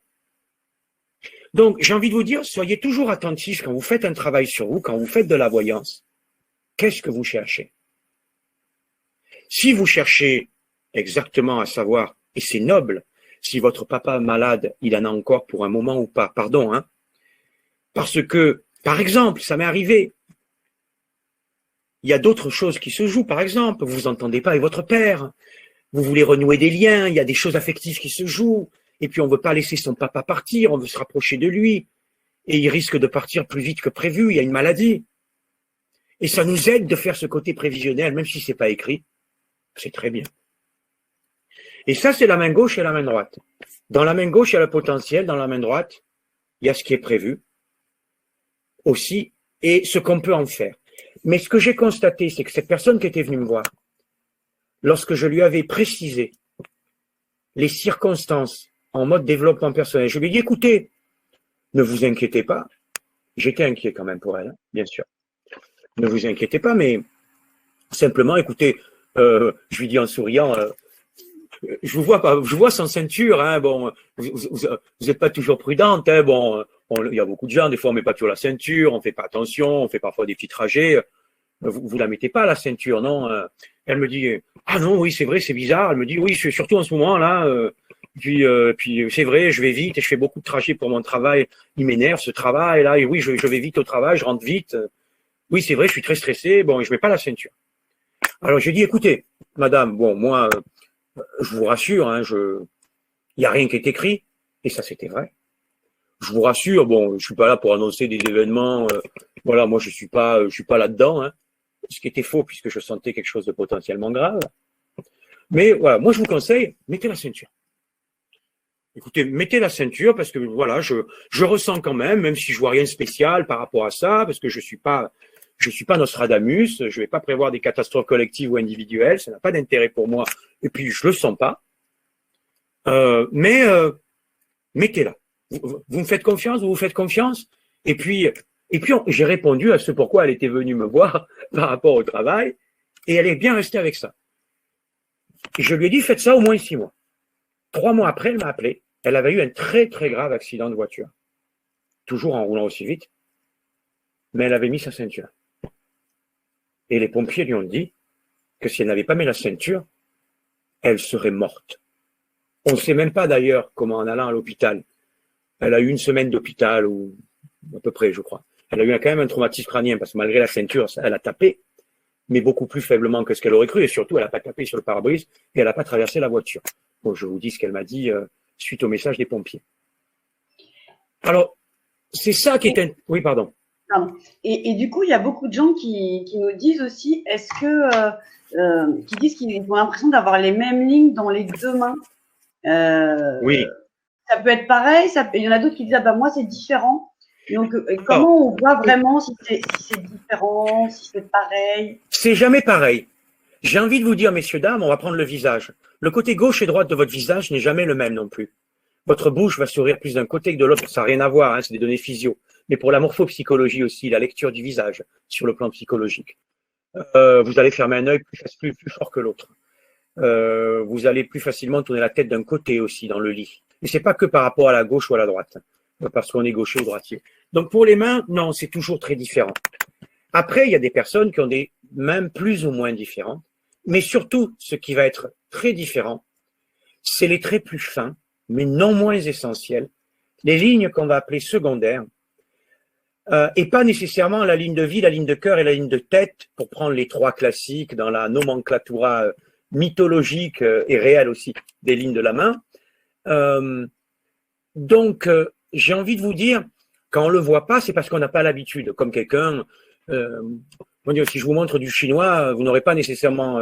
Donc, j'ai envie de vous dire, soyez toujours attentifs quand vous faites un travail sur vous, quand vous faites de la voyance. Qu'est-ce que vous cherchez? Si vous cherchez exactement à savoir, et c'est noble, si votre papa malade, il en a encore pour un moment ou pas, pardon, hein, parce que, par exemple, ça m'est arrivé, il y a d'autres choses qui se jouent, par exemple, vous vous entendez pas avec votre père, vous voulez renouer des liens, il y a des choses affectives qui se jouent, et puis on veut pas laisser son papa partir, on veut se rapprocher de lui, et il risque de partir plus vite que prévu, il y a une maladie. Et ça nous aide de faire ce côté prévisionnel, même si c'est pas écrit, c'est très bien. Et ça, c'est la main gauche et la main droite. Dans la main gauche, il y a le potentiel, dans la main droite, il y a ce qui est prévu aussi et ce qu'on peut en faire. Mais ce que j'ai constaté, c'est que cette personne qui était venue me voir, lorsque je lui avais précisé les circonstances en mode développement personnel, je lui ai dit, écoutez, ne vous inquiétez pas, j'étais inquiet quand même pour elle, hein, bien sûr. Ne vous inquiétez pas, mais simplement, écoutez, je lui dis en souriant, je vous vois pas, je vois sans ceinture, hein, bon, vous êtes pas toujours prudente, hein, bon, il y a beaucoup de gens, des fois on met pas toujours la ceinture, on fait pas attention, on fait parfois des petits trajets, vous la mettez pas la ceinture, non? Elle me dit, ah non, oui, c'est vrai, c'est bizarre. Elle me dit, oui, surtout en ce moment là, puis c'est vrai, je vais vite et je fais beaucoup de trajets pour mon travail, il m'énerve ce travail là, et oui, je vais vite au travail, je rentre vite. Oui, c'est vrai, je suis très stressé, bon, et je mets pas la ceinture. Alors j'ai dit, écoutez, madame, bon, moi, je vous rassure, hein, il n'y a rien qui est écrit, et ça c'était vrai. Je vous rassure, bon, je suis pas là pour annoncer des événements, voilà, moi je suis pas là-dedans, hein, ce qui était faux puisque je sentais quelque chose de potentiellement grave. Mais voilà, moi je vous conseille, mettez la ceinture. Écoutez, mettez la ceinture parce que voilà, je ressens quand même si je vois rien de spécial par rapport à ça, parce que je suis pas Nostradamus, je vais pas prévoir des catastrophes collectives ou individuelles, ça n'a pas d'intérêt pour moi, et puis je le sens pas. Mais mettez-la. Vous me faites confiance, vous faites confiance, et puis j'ai répondu à ce pourquoi elle était venue me voir par rapport au travail, et elle est bien restée avec ça. Et je lui ai dit, faites ça au moins 6 mois. 3 mois après, elle m'a appelé. Elle avait eu un très très grave accident de voiture, toujours en roulant aussi vite, mais elle avait mis sa ceinture. Et les pompiers lui ont dit que si elle n'avait pas mis la ceinture, elle serait morte. On ne sait même pas d'ailleurs comment, en allant à l'hôpital, elle a eu 1 semaine d'hôpital, ou à peu près, je crois. Elle a eu quand même un traumatisme crânien, parce que malgré la ceinture, elle a tapé, mais beaucoup plus faiblement que ce qu'elle aurait cru, et surtout, elle n'a pas tapé sur le pare-brise, et elle n'a pas traversé la voiture. Bon, je vous dis ce qu'elle m'a dit suite au message des pompiers. Alors, c'est ça qui est... Oui, pardon. Et du coup, il y a beaucoup de gens qui nous disent aussi, qui disent qu'ils ont l'impression d'avoir les mêmes lignes dans les 2 mains. Oui. Ça peut être pareil, il y en a d'autres qui disent, ah ben moi c'est différent. Donc, comment on voit vraiment si c'est différent, si c'est pareil? C'est jamais pareil. J'ai envie de vous dire, messieurs, dames, on va prendre le visage. Le côté gauche et droite de votre visage n'est jamais le même non plus. Votre bouche va sourire plus d'un côté que de l'autre, ça n'a rien à voir, hein, c'est des données physio. Mais pour la morphopsychologie aussi, la lecture du visage sur le plan psychologique. Vous allez fermer un œil plus fort que l'autre. Vous allez plus facilement tourner la tête d'un côté aussi dans le lit. Mais c'est pas que par rapport à la gauche ou à la droite, parce qu'on est gaucher ou droitier. Donc pour les mains, non, c'est toujours très différent. Après, il y a des personnes qui ont des mains plus ou moins différentes, mais surtout, ce qui va être très différent, c'est les traits plus fins, mais non moins essentiels, les lignes qu'on va appeler secondaires, et pas nécessairement la ligne de vie, la ligne de cœur et la ligne de tête, pour prendre les 3 classiques dans la nomenclatura mythologique et réelle aussi des lignes de la main. Donc, j'ai envie de vous dire, quand on le voit pas, c'est parce qu'on n'a pas l'habitude. Comme quelqu'un, si je vous montre du chinois, vous n'aurez pas nécessairement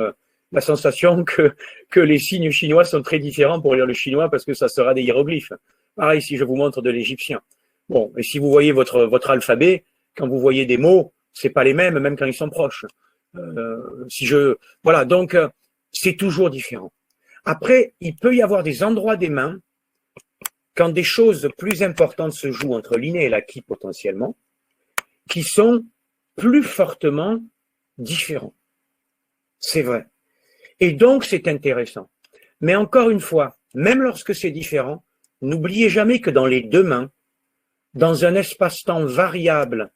la sensation que les signes chinois sont très différents pour lire le chinois parce que ça sera des hiéroglyphes. Pareil, si je vous montre de l'égyptien. Bon, et si vous voyez votre alphabet, quand vous voyez des mots, c'est pas les mêmes, même quand ils sont proches. Voilà, donc c'est toujours différent. Après, il peut y avoir des endroits des mains quand des choses plus importantes se jouent entre l'inné et l'acquis potentiellement, qui sont plus fortement différents. C'est vrai. Et donc, c'est intéressant. Mais encore une fois, même lorsque c'est différent, n'oubliez jamais que dans les 2 mains, dans un espace-temps variable,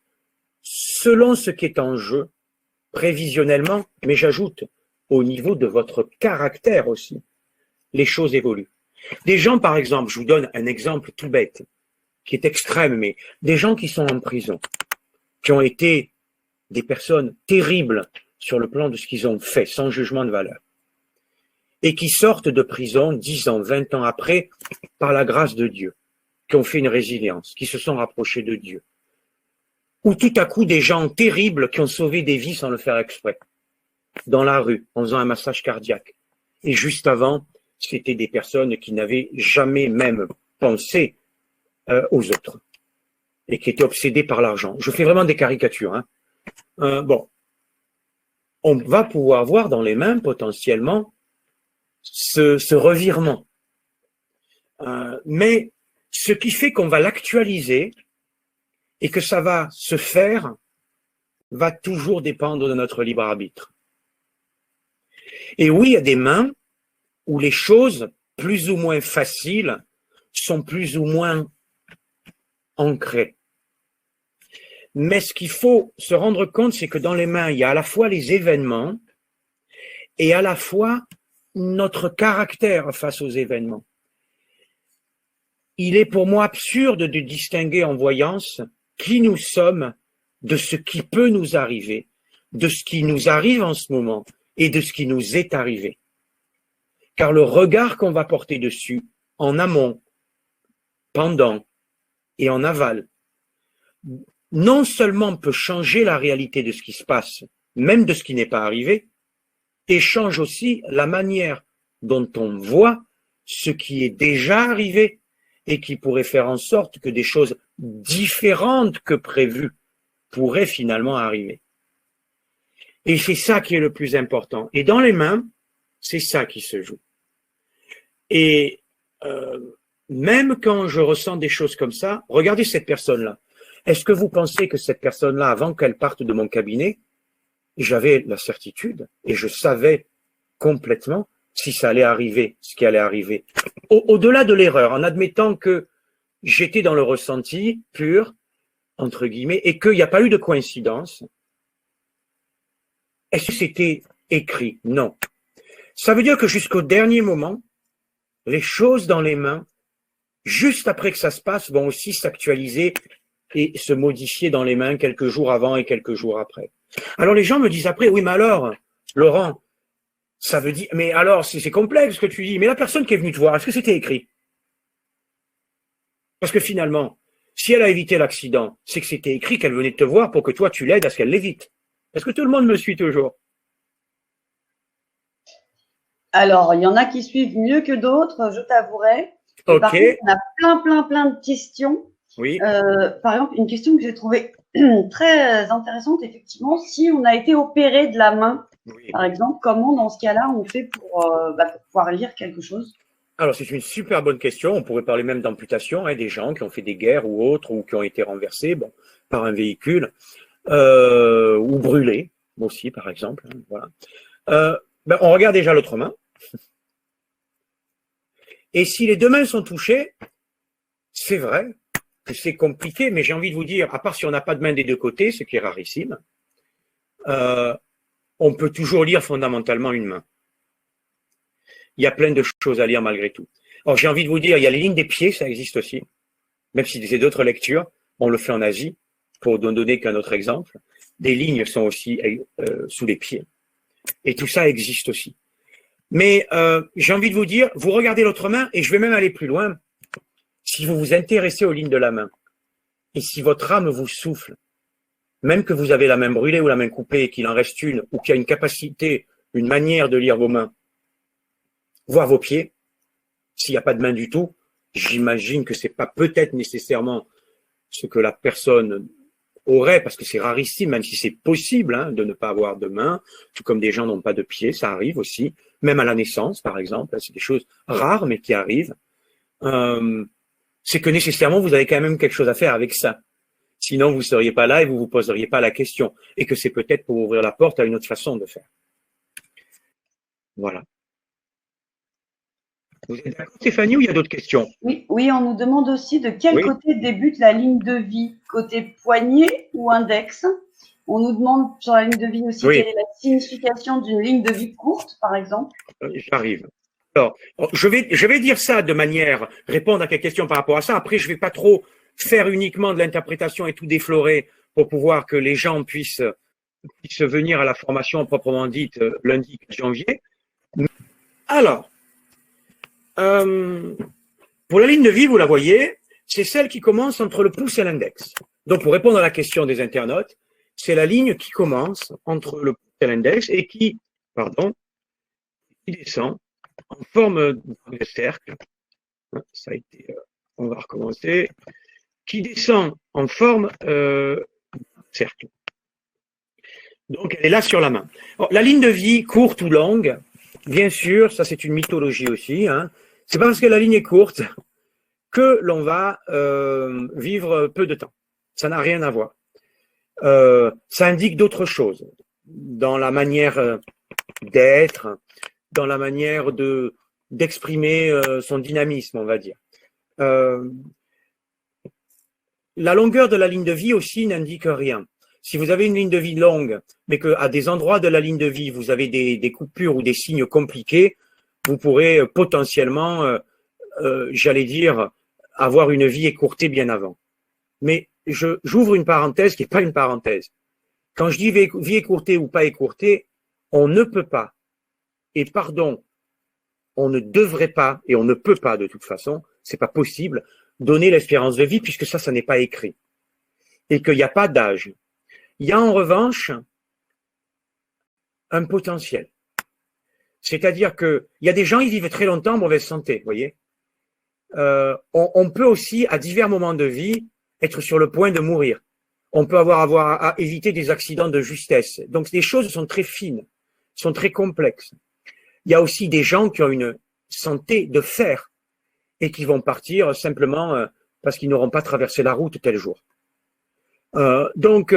selon ce qui est en jeu, prévisionnellement, mais j'ajoute au niveau de votre caractère aussi, les choses évoluent. Des gens, par exemple, je vous donne un exemple tout bête, qui est extrême, mais des gens qui sont en prison, qui ont été des personnes terribles sur le plan de ce qu'ils ont fait, sans jugement de valeur, et qui sortent de prison 10 ans, 20 ans après, par la grâce de Dieu, qui ont fait une résilience, qui se sont rapprochés de Dieu. Ou tout à coup des gens terribles qui ont sauvé des vies sans le faire exprès, dans la rue, en faisant un massage cardiaque. Et juste avant, c'était des personnes qui n'avaient jamais même pensé aux autres et qui étaient obsédées par l'argent. Je fais vraiment des caricatures. Hein. Bon, on va pouvoir voir dans les mains potentiellement ce revirement. Mais ce qui fait qu'on va l'actualiser et que ça va se faire va toujours dépendre de notre libre arbitre. Et oui, il y a des mains où les choses plus ou moins faciles sont plus ou moins ancrées. Mais ce qu'il faut se rendre compte, c'est que dans les mains, il y a à la fois les événements et à la fois notre caractère face aux événements. Il est pour moi absurde de distinguer en voyance qui nous sommes de ce qui peut nous arriver, de ce qui nous arrive en ce moment et de ce qui nous est arrivé. Car le regard qu'on va porter dessus, en amont, pendant et en aval, non seulement peut changer la réalité de ce qui se passe, même de ce qui n'est pas arrivé, et change aussi la manière dont on voit ce qui est déjà arrivé et qui pourrait faire en sorte que des choses différentes que prévues pourraient finalement arriver. Et c'est ça qui est le plus important. Et dans les mains, c'est ça qui se joue. Et même quand je ressens des choses comme ça, regardez cette personne-là. Est-ce que vous pensez que cette personne-là, avant qu'elle parte de mon cabinet, j'avais la certitude et je savais complètement si ça allait arriver, ce qui allait arriver. Au-delà de l'erreur, en admettant que j'étais dans le ressenti pur, entre guillemets, et qu'il n'y a pas eu de coïncidence, est-ce que c'était écrit? Non. Ça veut dire que jusqu'au dernier moment, les choses dans les mains, juste après que ça se passe, vont aussi s'actualiser et se modifier dans les mains quelques jours avant et quelques jours après. Alors les gens me disent après, oui, mais alors, Laurent, ça veut dire, mais alors c'est complexe ce que tu dis, mais la personne qui est venue te voir, est-ce que c'était écrit? Parce que finalement, si elle a évité l'accident, c'est que c'était écrit qu'elle venait te voir pour que toi tu l'aides à ce qu'elle l'évite. Est-ce que tout le monde me suit toujours? Alors, il y en a qui suivent mieux que d'autres, je t'avouerai. Ok. Par contre, on a plein de questions. Oui. Par exemple, une question que j'ai trouvée très intéressante, effectivement, si on a été opéré de la main, oui. Par exemple, comment dans ce cas-là on fait pour pouvoir lire quelque chose? Alors, c'est une super bonne question. On pourrait parler même d'amputation, des gens qui ont fait des guerres ou autres, ou qui ont été renversés par un véhicule, ou brûlés aussi, par exemple. Voilà. On regarde déjà l'autre main. Et si les deux mains sont touchées, c'est vrai que c'est compliqué, mais j'ai envie de vous dire, à part si on n'a pas de main des deux côtés, ce qui est rarissime, on peut toujours lire fondamentalement une main. Il y a plein de choses à lire malgré tout. Alors j'ai envie de vous dire, il y a les lignes des pieds, ça existe aussi. Même si c'est d'autres lectures, on le fait en Asie, pour ne donner qu'un autre exemple. Des lignes sont aussi sous les pieds. Et tout ça existe aussi. Mais j'ai envie de vous dire, vous regardez l'autre main, et je vais même aller plus loin. Si vous vous intéressez aux lignes de la main, et si votre âme vous souffle, même que vous avez la main brûlée ou la main coupée, qu'il en reste une, ou qu'il y a une capacité, une manière de lire vos mains, voir vos pieds, s'il n'y a pas de main du tout, j'imagine que c'est pas peut-être nécessairement ce que la personne aurait, parce que c'est rarissime, même si c'est possible de ne pas avoir de main, tout comme des gens n'ont pas de pieds, ça arrive aussi, même à la naissance par exemple, c'est des choses rares mais qui arrivent. C'est que nécessairement vous avez quand même quelque chose à faire avec ça. Sinon vous ne seriez pas là et vous ne vous poseriez pas la question. Et que c'est peut-être pour ouvrir la porte à une autre façon de faire. Voilà. Vous êtes d'accord, Stéphanie, ou il y a d'autres questions? Oui, on nous demande aussi de quel côté débute la ligne de vie, côté poignet ou index. On nous demande sur la ligne de vie aussi quelle est la signification d'une ligne de vie courte, par exemple. J'arrive. Alors, je vais dire ça de manière, répondre à quelques questions par rapport à ça. Après, je ne vais pas trop faire uniquement de l'interprétation et tout déflorer pour pouvoir que les gens puissent venir à la formation proprement dite lundi 4 janvier. Alors, pour la ligne de vie, vous la voyez, c'est celle qui commence entre le pouce et l'index. Donc, pour répondre à la question des internautes, c'est la ligne qui commence entre le pouce et l'index et qui descend en forme de cercle. Ça a été, on va recommencer. Qui descend en forme cercle. Donc, elle est là sur la main. Alors, la ligne de vie, courte ou longue, bien sûr, ça c'est une mythologie aussi. Hein. C'est pas parce que la ligne est courte que l'on va vivre peu de temps. Ça n'a rien à voir. Ça indique d'autres choses dans la manière d'être, dans la manière d'exprimer son dynamisme, on va dire. La longueur de la ligne de vie aussi n'indique rien. Si vous avez une ligne de vie longue, mais qu'à des endroits de la ligne de vie, vous avez des coupures ou des signes compliqués, vous pourrez potentiellement, j'allais dire, avoir une vie écourtée bien avant. Mais j'ouvre une parenthèse qui n'est pas une parenthèse. Quand je dis vie écourtée ou pas écourtée, on ne peut pas, et pardon, on ne devrait pas, et on ne peut pas de toute façon, c'est pas possible, donner l'espérance de vie puisque ça n'est pas écrit. Et qu'il n'y a pas d'âge. Il y a en revanche un potentiel. C'est-à-dire que il y a des gens, ils vivent très longtemps en mauvaise santé, vous voyez. On peut aussi, à divers moments de vie, être sur le point de mourir. On peut avoir à éviter des accidents de justesse. Donc, les choses sont très fines, sont très complexes. Il y a aussi des gens qui ont une santé de fer et qui vont partir simplement parce qu'ils n'auront pas traversé la route tel jour. Donc,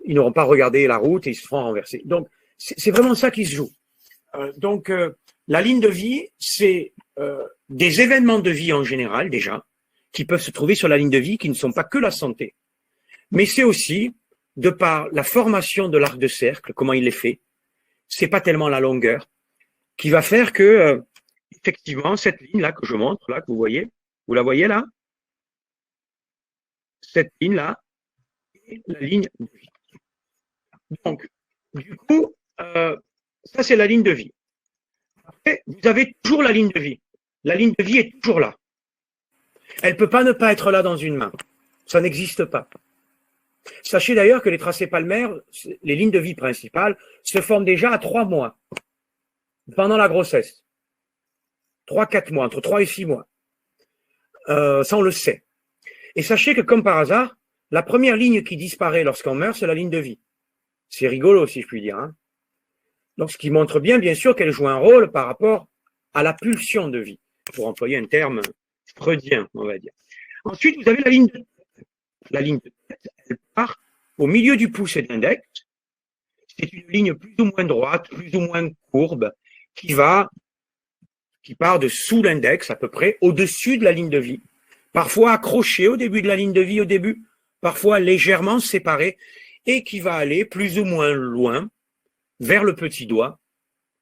ils n'auront pas regardé la route et ils se feront renverser. Donc, c'est vraiment ça qui se joue. Donc, la ligne de vie, c'est des événements de vie en général, déjà, qui peuvent se trouver sur la ligne de vie, qui ne sont pas que la santé. Mais c'est aussi, de par la formation de l'arc de cercle, comment il est fait, c'est pas tellement la longueur, qui va faire que, effectivement, cette ligne-là que je montre, là, que vous la voyez là? Cette ligne-là, est la ligne de vie. Donc, du coup, ça c'est la ligne de vie. Après, vous avez toujours la ligne de vie. La ligne de vie est toujours là. Elle ne peut pas ne pas être là dans une main. Ça n'existe pas. Sachez d'ailleurs que les tracés palmaires, les lignes de vie principales, se forment déjà à 3 mois, pendant la grossesse. 3-4 mois, entre 3 et 6 mois. Ça, on le sait. Et sachez que, comme par hasard, la première ligne qui disparaît lorsqu'on meurt, c'est la ligne de vie. C'est rigolo, si je puis dire. Hein. Donc, ce qui montre bien sûr, qu'elle joue un rôle par rapport à la pulsion de vie, pour employer un terme freudien, on va dire. Ensuite, vous avez la ligne de tête. La ligne de tête, elle part au milieu du pouce et de l'index. C'est une ligne plus ou moins droite, plus ou moins courbe, qui part de sous l'index, à peu près, au-dessus de la ligne de vie. Parfois accrochée au début de la ligne de vie, parfois légèrement séparée, et qui va aller plus ou moins loin vers le petit doigt,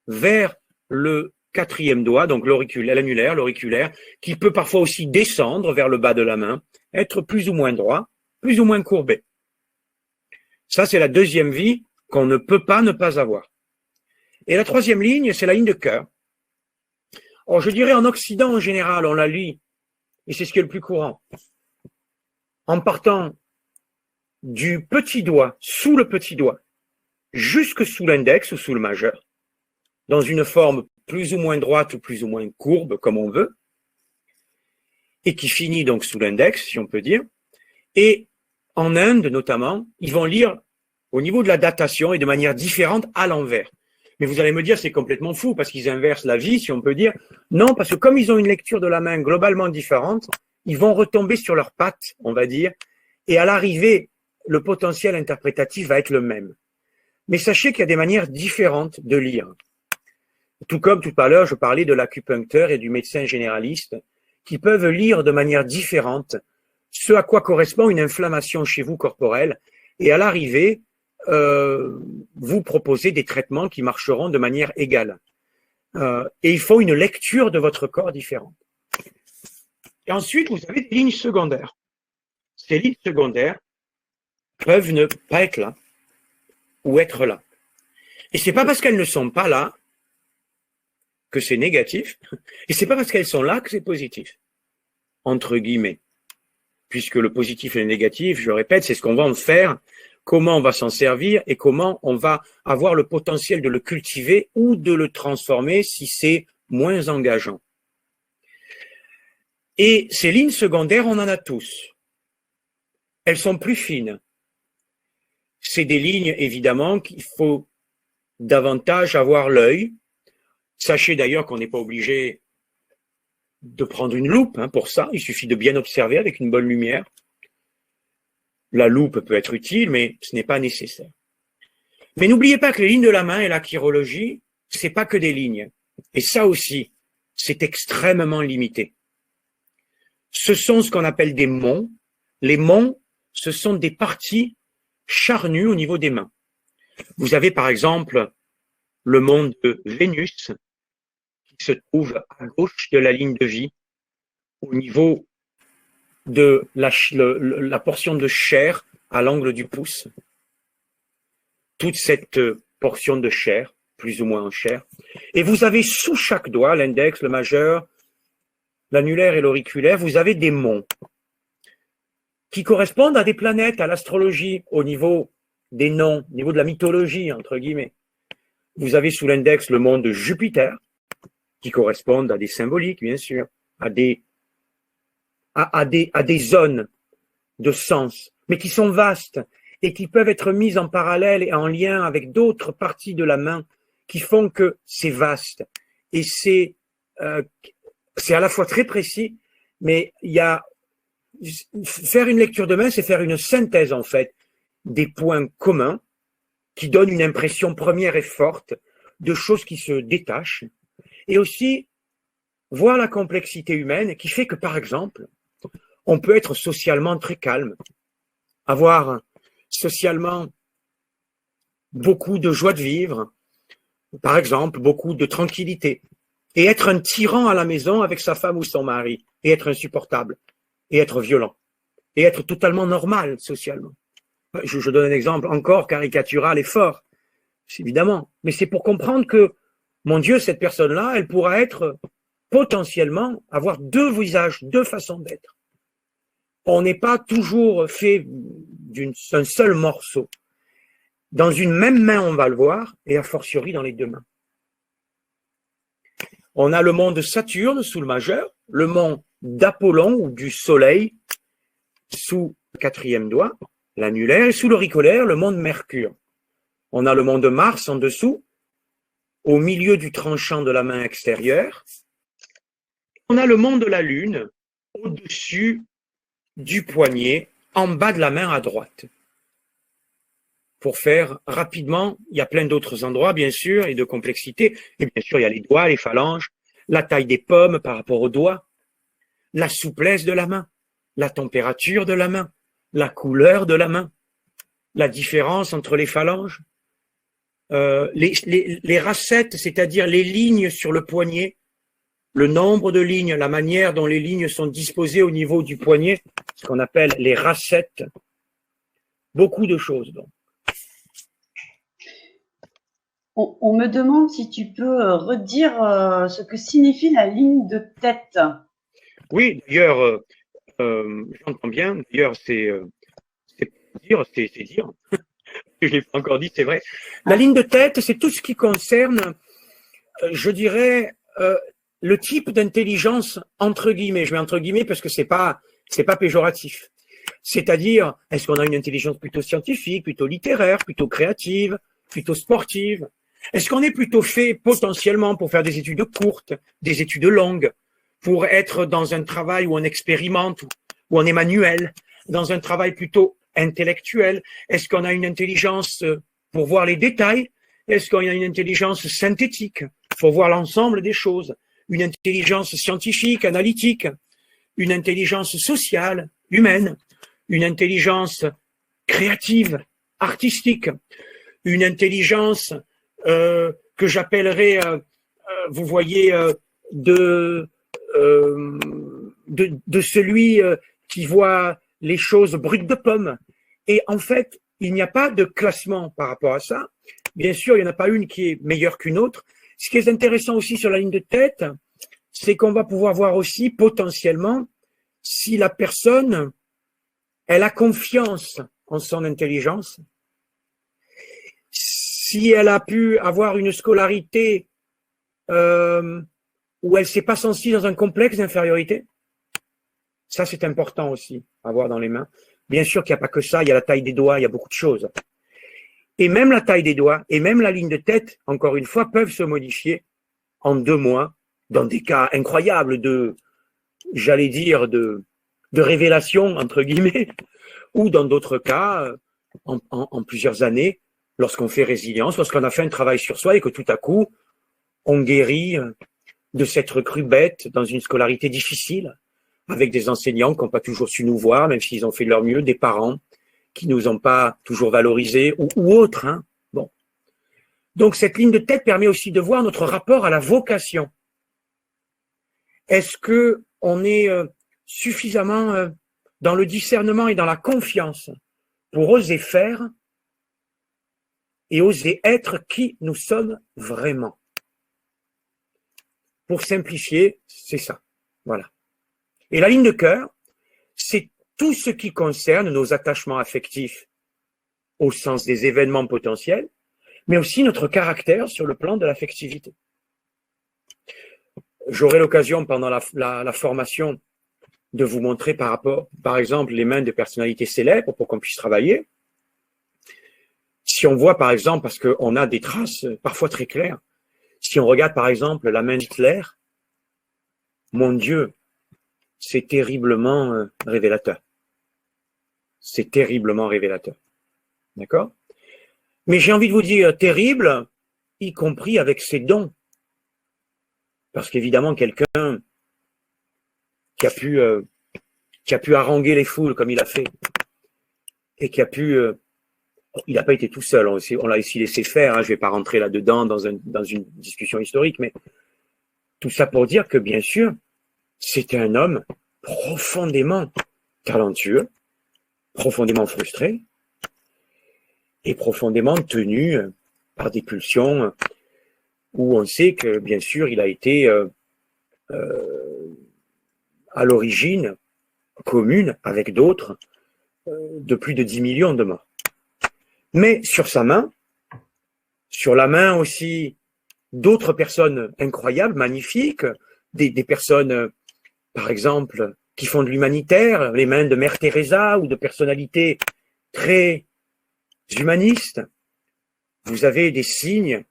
vers le 4e doigt, donc l'annulaire, l'auriculaire, qui peut parfois aussi descendre vers le bas de la main, être plus ou moins droit, plus ou moins courbé. Ça, c'est la deuxième vie qu'on ne peut pas ne pas avoir. Et la troisième ligne, c'est la ligne de cœur. Or, je dirais en Occident en général, on la lit, et c'est ce qui est le plus courant, en partant du petit doigt, sous le petit doigt, jusque sous l'index ou sous le majeur, dans une forme plus ou moins droite ou plus ou moins courbe, comme on veut, et qui finit donc sous l'index, si on peut dire. Et en Inde, notamment, ils vont lire au niveau de la datation et de manière différente à l'envers. Mais vous allez me dire, c'est complètement fou, parce qu'ils inversent la vie, si on peut dire. Non, parce que comme ils ont une lecture de la main globalement différente, ils vont retomber sur leurs pattes, on va dire, et à l'arrivée, le potentiel interprétatif va être le même. Mais sachez qu'il y a des manières différentes de lire. Tout comme tout à l'heure, je parlais de l'acupuncteur et du médecin généraliste qui peuvent lire de manière différente ce à quoi correspond une inflammation chez vous corporelle et à l'arrivée, vous proposer des traitements qui marcheront de manière égale. Et il faut une lecture de votre corps différente. Et ensuite, vous avez des lignes secondaires. Ces lignes secondaires peuvent ne pas être là ou être là. Et c'est pas parce qu'elles ne sont pas là que c'est négatif, et c'est pas parce qu'elles sont là que c'est positif, entre guillemets. Puisque le positif et le négatif, je répète, c'est ce qu'on va en faire, comment on va s'en servir et comment on va avoir le potentiel de le cultiver ou de le transformer si c'est moins engageant. Et ces lignes secondaires, on en a tous. Elles sont plus fines. C'est des lignes, évidemment, qu'il faut davantage avoir l'œil. Sachez d'ailleurs qu'on n'est pas obligé de prendre une loupe pour ça. Il suffit de bien observer avec une bonne lumière. La loupe peut être utile, mais ce n'est pas nécessaire. Mais n'oubliez pas que les lignes de la main et la chirologie, c'est pas que des lignes. Et ça aussi, c'est extrêmement limité. Ce sont ce qu'on appelle des monts. Les monts, ce sont des parties charnues au niveau des mains. Vous avez par exemple le mont de Vénus, qui se trouve à gauche de la ligne de vie, au niveau de la portion de chair à l'angle du pouce. Toute cette portion de chair, plus ou moins en chair. Et vous avez sous chaque doigt, l'index, le majeur, l'annulaire et l'auriculaire, vous avez des monts qui correspondent à des planètes, à l'astrologie, au niveau des noms, au niveau de la mythologie, entre guillemets. Vous avez sous l'index le mont de Jupiter, qui correspondent à des symboliques, bien sûr, à des zones de sens, mais qui sont vastes et qui peuvent être mises en parallèle et en lien avec d'autres parties de la main qui font que c'est vaste. Et c'est à la fois très précis, mais faire une lecture de main, c'est faire une synthèse, en fait, des points communs qui donnent une impression première et forte de choses qui se détachent, et aussi voir la complexité humaine qui fait que, par exemple, on peut être socialement très calme, avoir socialement beaucoup de joie de vivre, par exemple, beaucoup de tranquillité, et être un tyran à la maison avec sa femme ou son mari, et être insupportable, et être violent, et être totalement normal socialement. Je donne un exemple encore caricatural et fort, évidemment, mais c'est pour comprendre que, mon Dieu, cette personne-là, elle pourra être potentiellement, avoir deux visages, deux façons d'être. On n'est pas toujours fait d'un seul morceau. Dans une même main, on va le voir, et a fortiori dans les deux mains. On a le mont de Saturne sous le majeur, le mont d'Apollon ou du Soleil sous le quatrième doigt, l'annulaire, et sous l'auriculaire, le mont de Mercure. On a le mont de Mars en dessous, au milieu du tranchant de la main extérieure. On a le mont de la Lune au-dessus du poignet, en bas de la main à droite. Pour faire rapidement, il y a plein d'autres endroits, bien sûr, et de complexité. Et bien sûr, il y a les doigts, les phalanges, la taille des pommes par rapport aux doigts, la souplesse de la main, la température de la main, la couleur de la main, la différence entre les phalanges, les racettes, c'est-à-dire les lignes sur le poignet, le nombre de lignes, la manière dont les lignes sont disposées au niveau du poignet, ce qu'on appelle les racettes. Beaucoup de choses, donc. On me demande si tu peux redire ce que signifie la ligne de tête. Oui, d'ailleurs, j'entends bien. D'ailleurs, c'est dire. Je ne l'ai pas encore dit, c'est vrai. La ligne de tête, c'est tout ce qui concerne, je dirais, le type d'intelligence, entre guillemets. Je mets entre guillemets parce que c'est pas péjoratif. C'est-à-dire, est-ce qu'on a une intelligence plutôt scientifique, plutôt littéraire, plutôt créative, plutôt sportive? Est-ce qu'on est plutôt fait potentiellement pour faire des études courtes, des études longues, pour être dans un travail où on expérimente, où on est manuel, dans un travail plutôt intellectuel? Est-ce qu'on a une intelligence pour voir les détails? Est-ce qu'on a une intelligence synthétique pour voir l'ensemble des choses? Une intelligence scientifique, analytique, une intelligence sociale, humaine, une intelligence créative, artistique, une intelligence que j'appellerais, vous voyez, de celui qui voit les choses brutes de pomme. Et en fait, il n'y a pas de classement par rapport à ça. Bien sûr, il n'y en a pas une qui est meilleure qu'une autre. Ce qui est intéressant aussi sur la ligne de tête, c'est qu'on va pouvoir voir aussi potentiellement si la personne, elle a confiance en son intelligence, si elle a pu avoir une scolarité où elle ne s'est pas sentie dans un complexe d'infériorité. Ça, c'est important aussi à avoir dans les mains. Bien sûr qu'il n'y a pas que ça, il y a la taille des doigts, il y a beaucoup de choses. Et même la taille des doigts et même la ligne de tête, encore une fois, peuvent se modifier en 2 mois, dans des cas incroyables j'allais dire, de révélation, entre guillemets, ou dans d'autres cas, en plusieurs années, lorsqu'on fait résilience, lorsqu'on a fait un travail sur soi et que tout à coup, on guérit de s'être cru bête dans une scolarité difficile, avec des enseignants qui n'ont pas toujours su nous voir, même s'ils ont fait de leur mieux, des parents qui ne nous ont pas toujours valorisés, ou autres. Hein. Bon. Donc cette ligne de tête permet aussi de voir notre rapport à la vocation. Est-ce que on est suffisamment dans le discernement et dans la confiance pour oser faire et oser être qui nous sommes vraiment? Pour simplifier, c'est ça. Voilà. Et la ligne de cœur, c'est tout ce qui concerne nos attachements affectifs au sens des événements potentiels, mais aussi notre caractère sur le plan de l'affectivité. J'aurai l'occasion pendant la formation de vous montrer par exemple, les mains de personnalités célèbres pour qu'on puisse travailler. Si on voit par exemple, parce qu'on a des traces parfois très claires, si on regarde par exemple la main d'Hitler, mon Dieu, c'est terriblement révélateur. C'est terriblement révélateur. D'accord? Mais j'ai envie de vous dire terrible, y compris avec ses dons. Parce qu'évidemment, quelqu'un qui a pu haranguer les foules comme il a fait, et qui a pu... il n'a pas été tout seul, on l'a aussi laissé faire, hein, je ne vais pas rentrer là-dedans dans une discussion historique, mais tout ça pour dire que, bien sûr, c'était un homme profondément talentueux, profondément frustré, et profondément tenu par des pulsions où on sait que, bien sûr, il a été à l'origine commune avec d'autres de plus de 10 millions de morts. Mais sur sa main, sur la main aussi d'autres personnes incroyables, magnifiques, des personnes, par exemple, qui font de l'humanitaire, les mains de Mère Teresa ou de personnalités très humanistes. Vous avez des signes,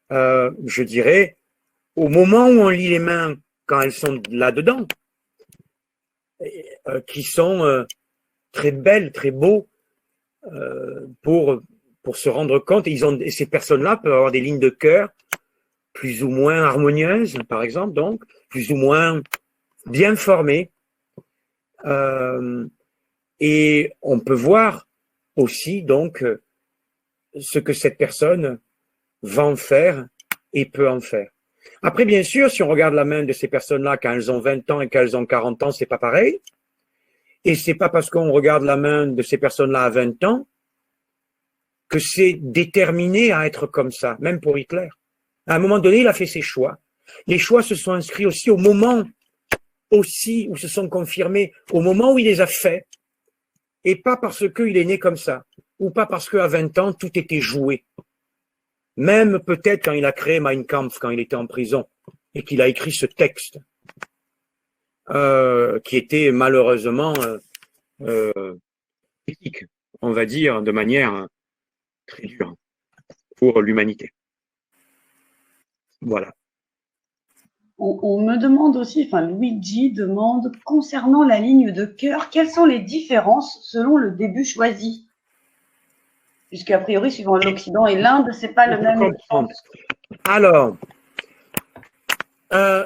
je dirais, au moment où on lit les mains, quand elles sont là-dedans, qui sont très belles, très beaux, pour se rendre compte, et ces personnes-là peuvent avoir des lignes de cœur plus ou moins harmonieuses, par exemple, donc, plus ou moins bien formées. Et on peut voir aussi, donc, ce que cette personne va en faire et peut en faire. Après, bien sûr, si on regarde la main de ces personnes-là quand elles ont 20 ans et qu'elles ont 40 ans, c'est pas pareil. Et c'est pas parce qu'on regarde la main de ces personnes-là à 20 ans que c'est déterminé à être comme ça, même pour Hitler. À un moment donné, il a fait ses choix. Les choix se sont inscrits aussi au moment aussi où se sont confirmés, au moment où il les a faits, et pas parce qu'il est né comme ça, ou pas parce qu'à 20 ans, tout était joué. Même peut-être quand il a créé Mein Kampf, quand il était en prison, et qu'il a écrit ce texte, qui était malheureusement éthique, on va dire, de manière très dure pour l'humanité. Voilà. On me demande aussi, enfin Luigi demande, concernant la ligne de cœur, quelles sont les différences selon le début choisi? Puisqu'a priori, suivant l'Occident et l'Inde, c'est pas le même. Alors,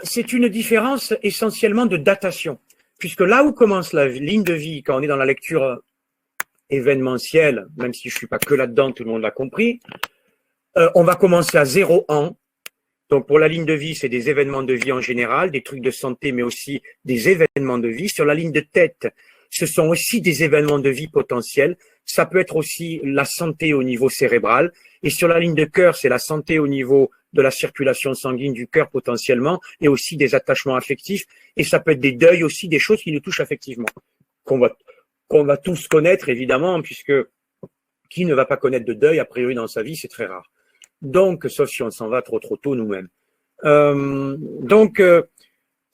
c'est une différence essentiellement de datation, puisque là où commence la ligne de vie, quand on est dans la lecture événementielle, même si je suis pas que là-dedans, tout le monde l'a compris, on va commencer à 0 ans. Donc, pour la ligne de vie, c'est des événements de vie en général, des trucs de santé, mais aussi des événements de vie. Sur la ligne de tête, ce sont aussi des événements de vie potentiels. Ça peut être aussi la santé au niveau cérébral. Et sur la ligne de cœur, c'est la santé au niveau de la circulation sanguine du cœur potentiellement, et aussi des attachements affectifs. Et ça peut être des deuils aussi, des choses qui nous touchent affectivement, qu'on va tous connaître, évidemment, puisque qui ne va pas connaître de deuil, a priori, dans sa vie, c'est très rare. Donc, sauf si on s'en va trop tôt nous-mêmes.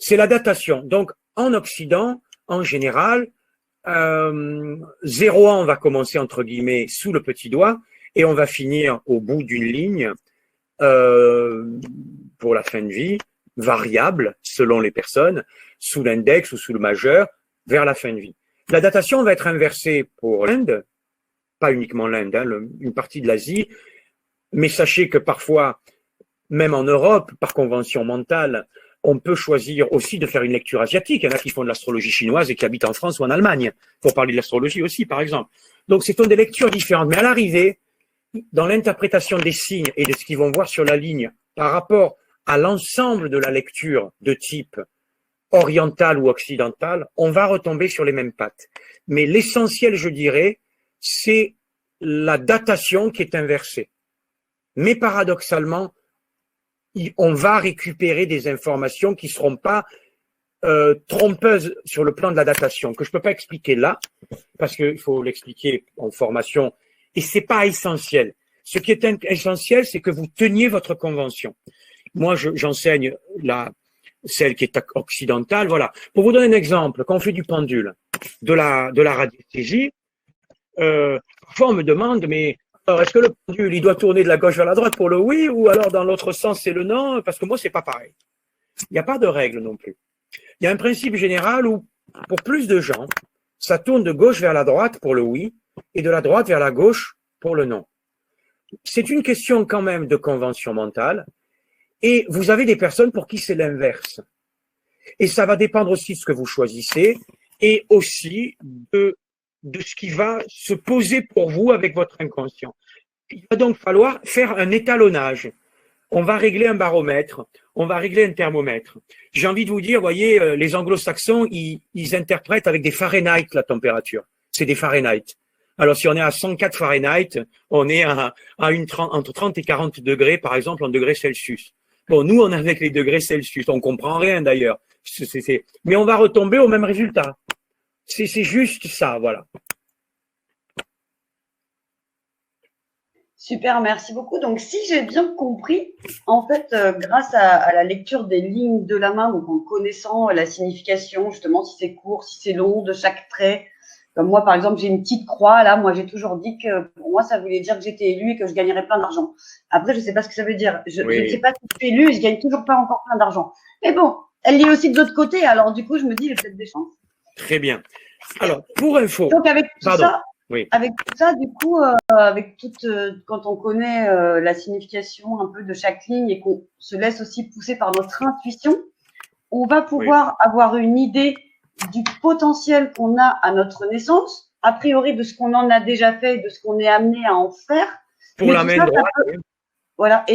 C'est la datation. Donc, en Occident, en général, 0 ans, on va commencer entre guillemets sous le petit doigt et on va finir au bout d'une ligne pour la fin de vie, variable selon les personnes, sous l'index ou sous le majeur, vers la fin de vie. La datation va être inversée pour l'Inde, pas uniquement l'Inde, hein, une partie de l'Asie, mais sachez que parfois, même en Europe, par convention mentale, on peut choisir aussi de faire une lecture asiatique. Il y en a qui font de l'astrologie chinoise et qui habitent en France ou en Allemagne, pour parler de l'astrologie aussi, par exemple. Donc, ce sont des lectures différentes. Mais à l'arrivée, dans l'interprétation des signes et de ce qu'ils vont voir sur la ligne par rapport à l'ensemble de la lecture de type oriental ou occidental, on va retomber sur les mêmes pattes. Mais l'essentiel, je dirais, c'est la datation qui est inversée. Mais paradoxalement, on va récupérer des informations qui ne seront pas trompeuses sur le plan de la datation, que je ne peux pas expliquer là, parce qu'il faut l'expliquer en formation, et ce n'est pas essentiel. Ce qui est essentiel, c'est que vous teniez votre convention. Moi, j'enseigne celle qui est occidentale. Voilà. Pour vous donner un exemple, quand on fait du pendule, de la radiesthésie, parfois on me demande, mais alors, est-ce que le pendule, il doit tourner de la gauche vers la droite pour le oui, ou alors dans l'autre sens, c'est le non? Parce que moi, c'est pas pareil. Il n'y a pas de règle non plus. Il y a un principe général où, pour plus de gens, ça tourne de gauche vers la droite pour le oui, et de la droite vers la gauche pour le non. C'est une question quand même de convention mentale, et vous avez des personnes pour qui c'est l'inverse. Et ça va dépendre aussi de ce que vous choisissez, et aussi de ce qui va se poser pour vous avec votre inconscient. Il va donc falloir faire un étalonnage. On va régler un baromètre, on va régler un thermomètre. J'ai envie de vous dire, voyez, les anglo-saxons, ils interprètent avec des Fahrenheit la température. C'est des Fahrenheit. Alors, si on est à 104 Fahrenheit, on est entre 30 et 40 degrés, par exemple, en degrés Celsius. Bon, nous, on est avec les degrés Celsius. On comprend rien, d'ailleurs. Mais on va retomber au même résultat. C'est juste ça, voilà. Super, merci beaucoup. Donc, si j'ai bien compris, en fait, grâce à la lecture des lignes de la main, donc en connaissant la signification, justement, si c'est court, si c'est long, de chaque trait. Comme moi, par exemple, j'ai une petite croix, là. Moi, j'ai toujours dit que pour moi, ça voulait dire que j'étais élue et que je gagnerais plein d'argent. Après, je ne sais pas ce que ça veut dire. Je ne sais pas si je suis élue et je gagne toujours pas encore plein d'argent. Mais bon, elle l'est aussi de l'autre côté. Alors, du coup, je me dis, j'ai peut-être des chances. Très bien. Alors, pour info. Donc, avec tout ça, du coup, quand on connaît la signification un peu de chaque ligne et qu'on se laisse aussi pousser par notre intuition, on va pouvoir avoir une idée du potentiel qu'on a à notre naissance, a priori de ce qu'on en a déjà fait, de ce qu'on est amené à en faire. Pour la main droite. Voilà.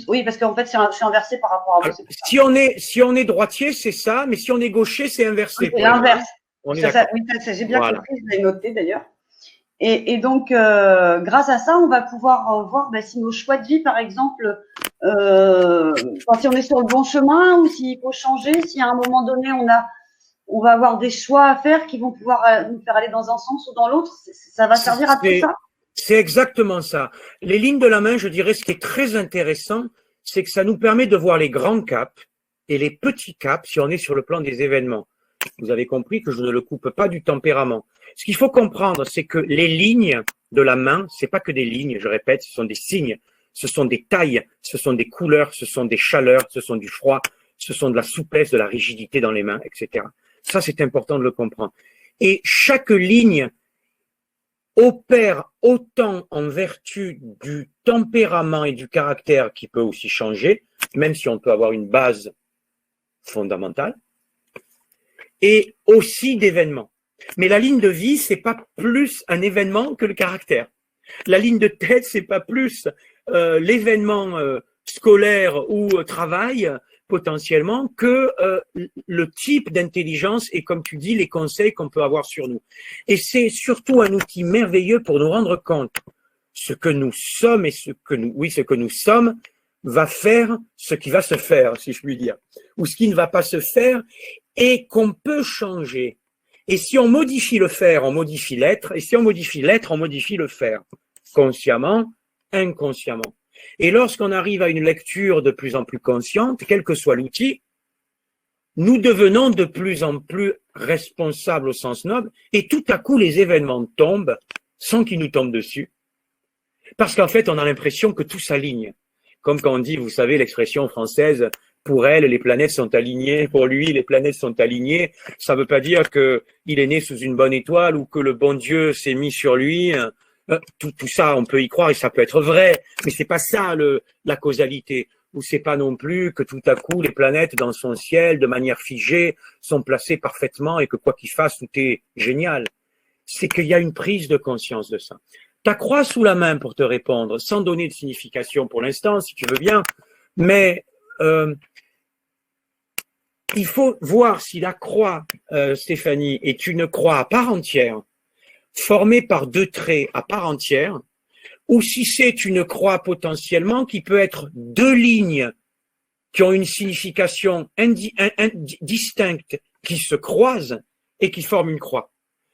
Oui, parce qu'en fait, c'est inversé par rapport à vous. Si on est droitier, c'est ça, mais si on est gaucher, c'est inversé. C'est l'inverse. J'ai bien compris, je l'ai noté d'ailleurs. Et donc, grâce à ça, on va pouvoir voir si nos choix de vie, par exemple, si on est sur le bon chemin ou s'il faut changer, si à un moment donné, on va avoir des choix à faire qui vont pouvoir nous faire aller dans un sens ou dans l'autre. Ça va servir à tout ça. C'est exactement ça. Les lignes de la main, je dirais, ce qui est très intéressant, c'est que ça nous permet de voir les grands caps et les petits caps si on est sur le plan des événements. Vous avez compris que je ne le coupe pas du tempérament. Ce qu'il faut comprendre, c'est que les lignes de la main, c'est pas que des lignes, je répète, ce sont des signes, ce sont des tailles, ce sont des couleurs, ce sont des chaleurs, ce sont du froid, ce sont de la souplesse, de la rigidité dans les mains, etc. Ça, c'est important de le comprendre. Et chaque ligne opère autant en vertu du tempérament et du caractère qui peut aussi changer, même si on peut avoir une base fondamentale, et aussi d'événements. Mais la ligne de vie, c'est pas plus un événement que le caractère. La ligne de tête, c'est pas plus l'événement scolaire ou travail potentiellement que le type d'intelligence et, comme tu dis, les conseils qu'on peut avoir sur nous. Et c'est surtout un outil merveilleux pour nous rendre compte ce que nous sommes et ce que nous sommes va faire ce qui va se faire, si je puis dire, ou ce qui ne va pas se faire et qu'on peut changer. Et si on modifie le faire, on modifie l'être, et si on modifie l'être, on modifie le faire, consciemment, inconsciemment. Et lorsqu'on arrive à une lecture de plus en plus consciente, quel que soit l'outil, nous devenons de plus en plus responsables au sens noble, et tout à coup les événements tombent sans qu'ils nous tombent dessus, parce qu'en fait on a l'impression que tout s'aligne. Comme quand on dit, vous savez, l'expression française, pour elle, les planètes sont alignées, pour lui, les planètes sont alignées. Ça ne veut pas dire qu'il est né sous une bonne étoile ou que le bon Dieu s'est mis sur lui. Tout ça, on peut y croire et ça peut être vrai, mais c'est pas ça la causalité. Ou c'est pas non plus que tout à coup les planètes dans son ciel, de manière figée, sont placées parfaitement et que quoi qu'il fasse, tout est génial. C'est qu'il y a une prise de conscience de ça. Ta croix sous la main pour te répondre, sans donner de signification pour l'instant, si tu veux bien, mais il faut voir si la croix, Stéphanie, est une croix à part entière, formée par deux traits à part entière, ou si c'est une croix potentiellement qui peut être deux lignes qui ont une signification distincte, qui se croisent et qui forment une croix.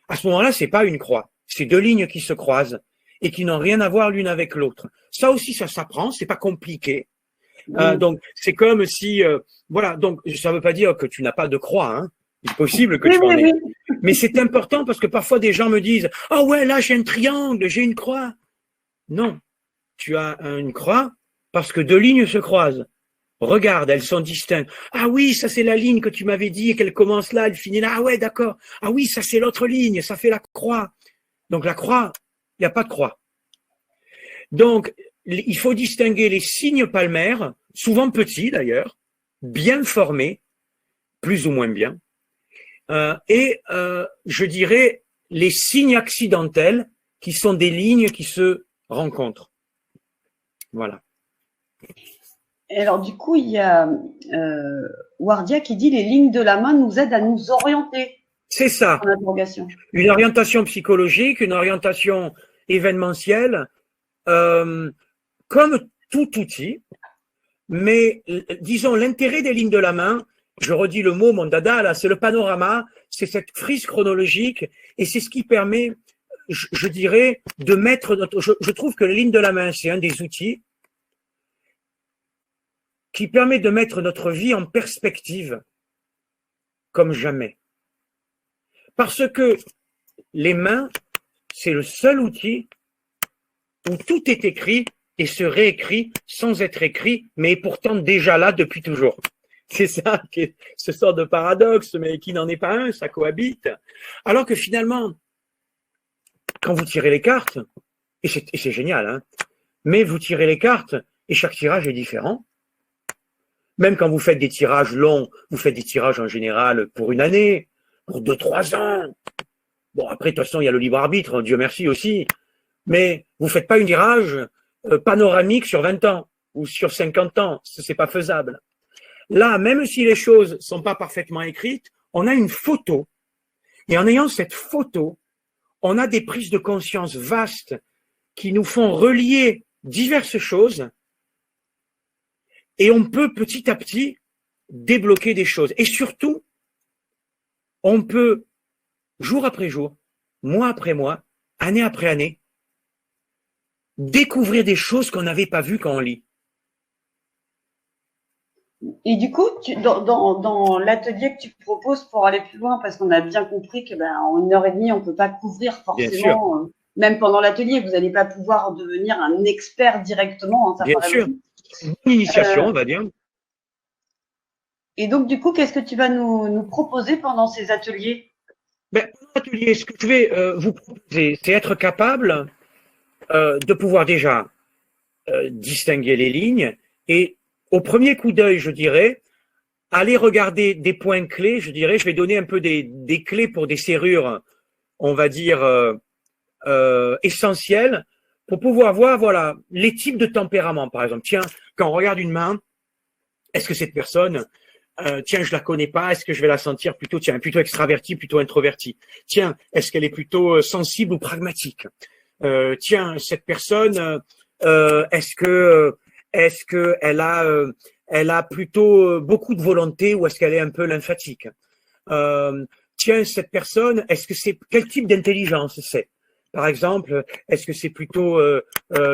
À ce moment-là, c'est pas une croix, c'est deux lignes qui se croisent et qui n'ont rien à voir l'une avec l'autre. Ça aussi, ça s'apprend, c'est pas compliqué. Donc, c'est comme si, voilà, donc ça veut pas dire que tu n'as pas de croix, hein. Il est possible que tu en aies. Mais c'est important parce que parfois des gens me disent, ah ouais, là j'ai un triangle, j'ai une croix. Non, tu as une croix parce que deux lignes se croisent. Regarde, elles sont distinctes. Ah oui, ça c'est la ligne que tu m'avais dit, qu'elle commence là, elle finit là. Ah ouais, d'accord. Ah oui, ça c'est l'autre ligne, ça fait la croix. Donc la croix, il n'y a pas de croix. Donc, il faut distinguer les signes palmaires, souvent petits d'ailleurs, bien formés, plus ou moins bien, et je dirais les signes accidentels qui sont des lignes qui se rencontrent. Voilà. Et alors du coup, il y a Wardia qui dit les lignes de la main nous aident à nous orienter. C'est ça. Une orientation psychologique, une orientation événementielle, comme tout outil, mais disons l'intérêt des lignes de la main, je redis le mot, mon dada, là, c'est le panorama, c'est cette frise chronologique, et c'est ce qui permet, je dirais, de mettre je trouve que les lignes de la main, c'est un des outils qui permet de mettre notre vie en perspective comme jamais. Parce que les mains, c'est le seul outil où tout est écrit et se réécrit sans être écrit, mais pourtant déjà là depuis toujours. C'est ça, ce sort de paradoxe, mais qui n'en est pas un, ça cohabite. Alors que finalement, quand vous tirez les cartes, et c'est génial, hein, mais vous tirez les cartes et chaque tirage est différent. Même quand vous faites des tirages longs, vous faites des tirages en général pour une année, pour 2-3 ans. Bon, après, de toute façon, il y a le libre arbitre, Dieu merci aussi. Mais vous faites pas un tirage panoramique sur 20 ans ou sur 50 ans. C'est pas faisable. Là, même si les choses sont pas parfaitement écrites, on a une photo. Et en ayant cette photo, on a des prises de conscience vastes qui nous font relier diverses choses. Et on peut petit à petit débloquer des choses. Et surtout, on peut, jour après jour, mois après mois, année après année, découvrir des choses qu'on n'avait pas vues quand on lit. Et du coup, dans l'atelier que tu proposes pour aller plus loin, parce qu'on a bien compris que en 1h30, on ne peut pas couvrir forcément, même pendant l'atelier, vous n'allez pas pouvoir devenir un expert directement. Hein, bien sûr. Une initiation, on va dire. Et donc, du coup, qu'est-ce que tu vas nous proposer pendant ces ateliers? Pendant l'atelier, ce que je vais vous proposer, c'est être capable de pouvoir déjà distinguer les lignes et au premier coup d'œil, je dirais, aller regarder des points clés, je dirais, je vais donner un peu des clés pour des serrures, on va dire, essentielles, pour pouvoir voir, voilà, les types de tempéraments, par exemple. Tiens, quand on regarde une main, est-ce que cette personne, tiens, je la connais pas, est-ce que je vais la sentir plutôt, tiens, plutôt extravertie, plutôt introvertie? Tiens, est-ce qu'elle est plutôt sensible ou pragmatique? Tiens, cette personne, est-ce que elle a plutôt beaucoup de volonté ou est-ce qu'elle est un peu lymphatique? Tiens, cette personne, est-ce que c'est quel type d'intelligence c'est? Par exemple, est-ce que c'est plutôt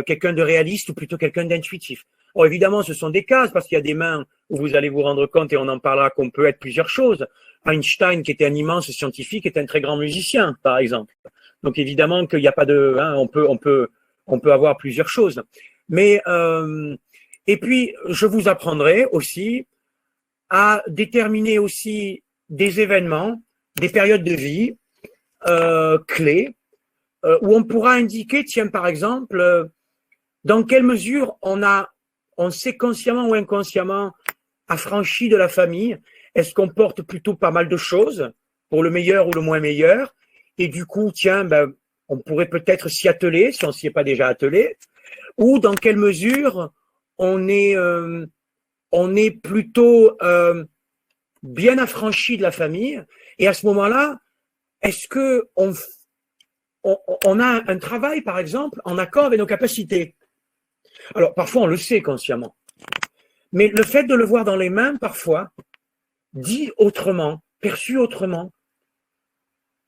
quelqu'un de réaliste ou plutôt quelqu'un d'intuitif? Bon, évidemment, ce sont des cases parce qu'il y a des mains où vous allez vous rendre compte, et on en parlera, qu'on peut être plusieurs choses. Einstein, qui était un immense scientifique, est un très grand musicien, par exemple. Donc évidemment qu'il n'y a pas de, hein, on peut avoir plusieurs choses. Mais et puis je vous apprendrai aussi à déterminer aussi des événements, des périodes de vie clés où on pourra indiquer, tiens, par exemple, dans quelle mesure on s'est consciemment ou inconsciemment affranchi de la famille. Est-ce qu'on porte plutôt pas mal de choses, pour le meilleur ou le moins meilleur? Et du coup, tiens, ben, on pourrait peut-être s'y atteler, si on s'y est pas déjà attelé. Ou dans quelle mesure on est plutôt bien affranchi de la famille. Et à ce moment-là, est-ce que on a un travail, par exemple, en accord avec nos capacités? Alors, parfois, on le sait consciemment. Mais le fait de le voir dans les mains, parfois, dit autrement, perçu autrement.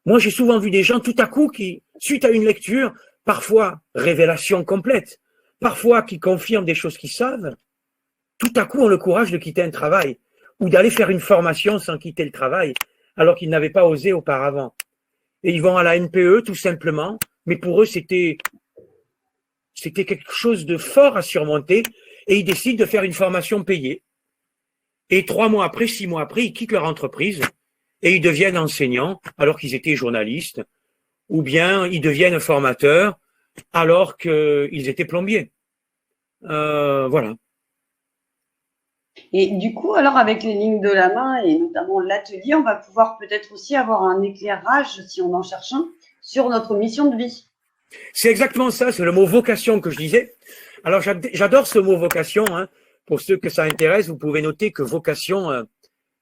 Moi, j'ai souvent vu des gens tout à coup qui, suite à une lecture, parfois révélation complète, parfois qui confirment des choses qu'ils savent, tout à coup ont le courage de quitter un travail ou d'aller faire une formation sans quitter le travail, alors qu'ils n'avaient pas osé auparavant. Et ils vont à la NPE tout simplement, mais pour eux, c'était quelque chose de fort à surmonter, et ils décident de faire une formation payée. Et 3 mois après, 6 mois après, ils quittent leur entreprise et ils deviennent enseignants alors qu'ils étaient journalistes, ou bien ils deviennent formateurs alors qu'ils étaient plombiers. Voilà. Et du coup, alors avec les lignes de la main et notamment l'atelier, on va pouvoir peut-être aussi avoir un éclairage, si on en cherche un, sur notre mission de vie. C'est exactement ça, c'est le mot vocation que je disais. Alors j'adore ce mot vocation, hein. Pour ceux que ça intéresse, vous pouvez noter que vocation,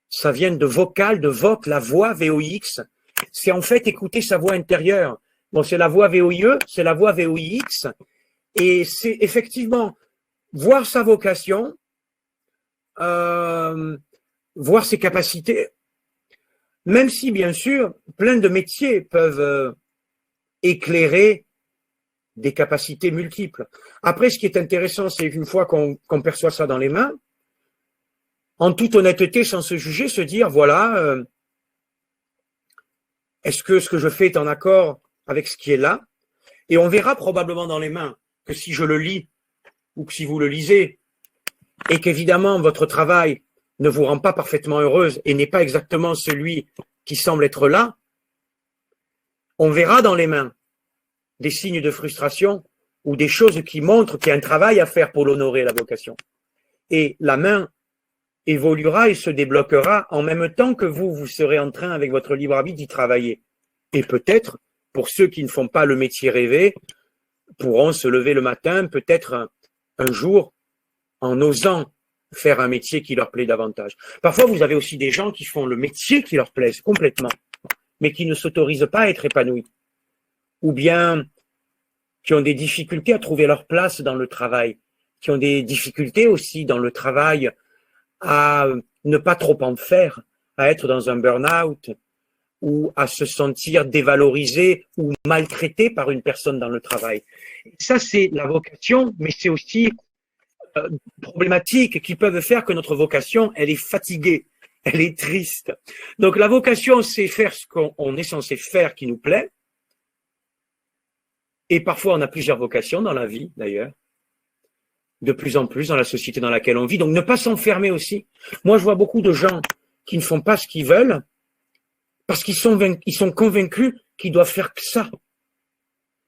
ça vient de vocal, de voc, la voix, V-O-I-X. C'est en fait écouter sa voix intérieure. Bon, c'est la voix V-O-I-E, c'est la voix V-O-I-X. Et c'est effectivement voir sa vocation, voir ses capacités, même si, bien sûr, plein de métiers peuvent éclairer des capacités multiples. Après, ce qui est intéressant, c'est qu'une fois qu'on perçoit ça dans les mains, en toute honnêteté, sans se juger, se dire, voilà, est-ce que ce que je fais est en accord avec ce qui est là? Et on verra probablement dans les mains que si je le lis, ou que si vous le lisez, et qu'évidemment votre travail ne vous rend pas parfaitement heureuse et n'est pas exactement celui qui semble être là, on verra dans les mains des signes de frustration ou des choses qui montrent qu'il y a un travail à faire pour l'honorer, la vocation. Et la main évoluera et se débloquera en même temps que vous serez en train, avec votre libre arbitre, d'y travailler. Et peut-être, pour ceux qui ne font pas le métier rêvé, pourront se lever le matin, peut-être un jour, en osant faire un métier qui leur plaît davantage. Parfois, vous avez aussi des gens qui font le métier qui leur plaise complètement, mais qui ne s'autorisent pas à être épanouis, ou bien qui ont des difficultés à trouver leur place dans le travail, qui ont des difficultés aussi dans le travail à ne pas trop en faire, à être dans un burn-out ou à se sentir dévalorisé ou maltraité par une personne dans le travail. Ça, c'est la vocation, mais c'est aussi problématiques qui peuvent faire que notre vocation, elle est fatiguée, elle est triste. Donc la vocation, c'est faire ce qu'on est censé faire qui nous plaît. Et parfois, on a plusieurs vocations dans la vie, d'ailleurs. De plus en plus dans la société dans laquelle on vit. Donc ne pas s'enfermer aussi. Moi, je vois beaucoup de gens qui ne font pas ce qu'ils veulent parce qu'ils sont convaincus qu'ils doivent faire que ça.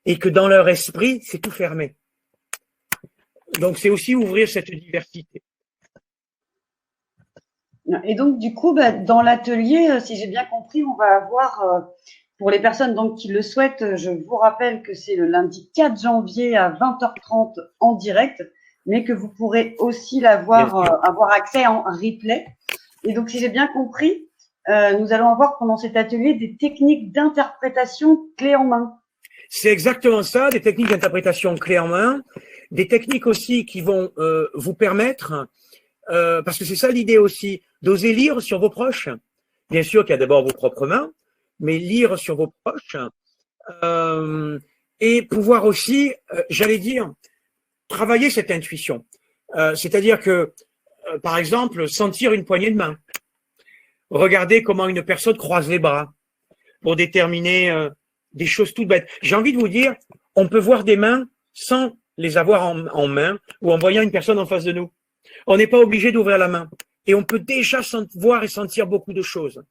Et que dans leur esprit, c'est tout fermé. Donc, c'est aussi ouvrir cette diversité. Et donc, du coup, dans l'atelier, si j'ai bien compris, on va avoir, pour les personnes donc, qui le souhaitent, je vous rappelle que c'est le lundi 4 janvier à 20h30 en direct, mais que vous pourrez aussi avoir accès en replay. Et donc, si j'ai bien compris, nous allons avoir pendant cet atelier des techniques d'interprétation clés en main. C'est exactement ça, des techniques d'interprétation clés en main, des techniques aussi qui vont vous permettre, parce que c'est ça l'idée aussi, d'oser lire sur vos proches. Bien sûr qu'il y a d'abord vos propres mains, mais lire sur vos proches et pouvoir aussi, j'allais dire, travailler cette intuition. C'est-à-dire que, par exemple, sentir une poignée de main, regarder comment une personne croise les bras pour déterminer des choses toutes bêtes. J'ai envie de vous dire, on peut voir des mains sans les avoir en main ou en voyant une personne en face de nous. On n'est pas obligé d'ouvrir la main. Et on peut déjà voir et sentir beaucoup de choses.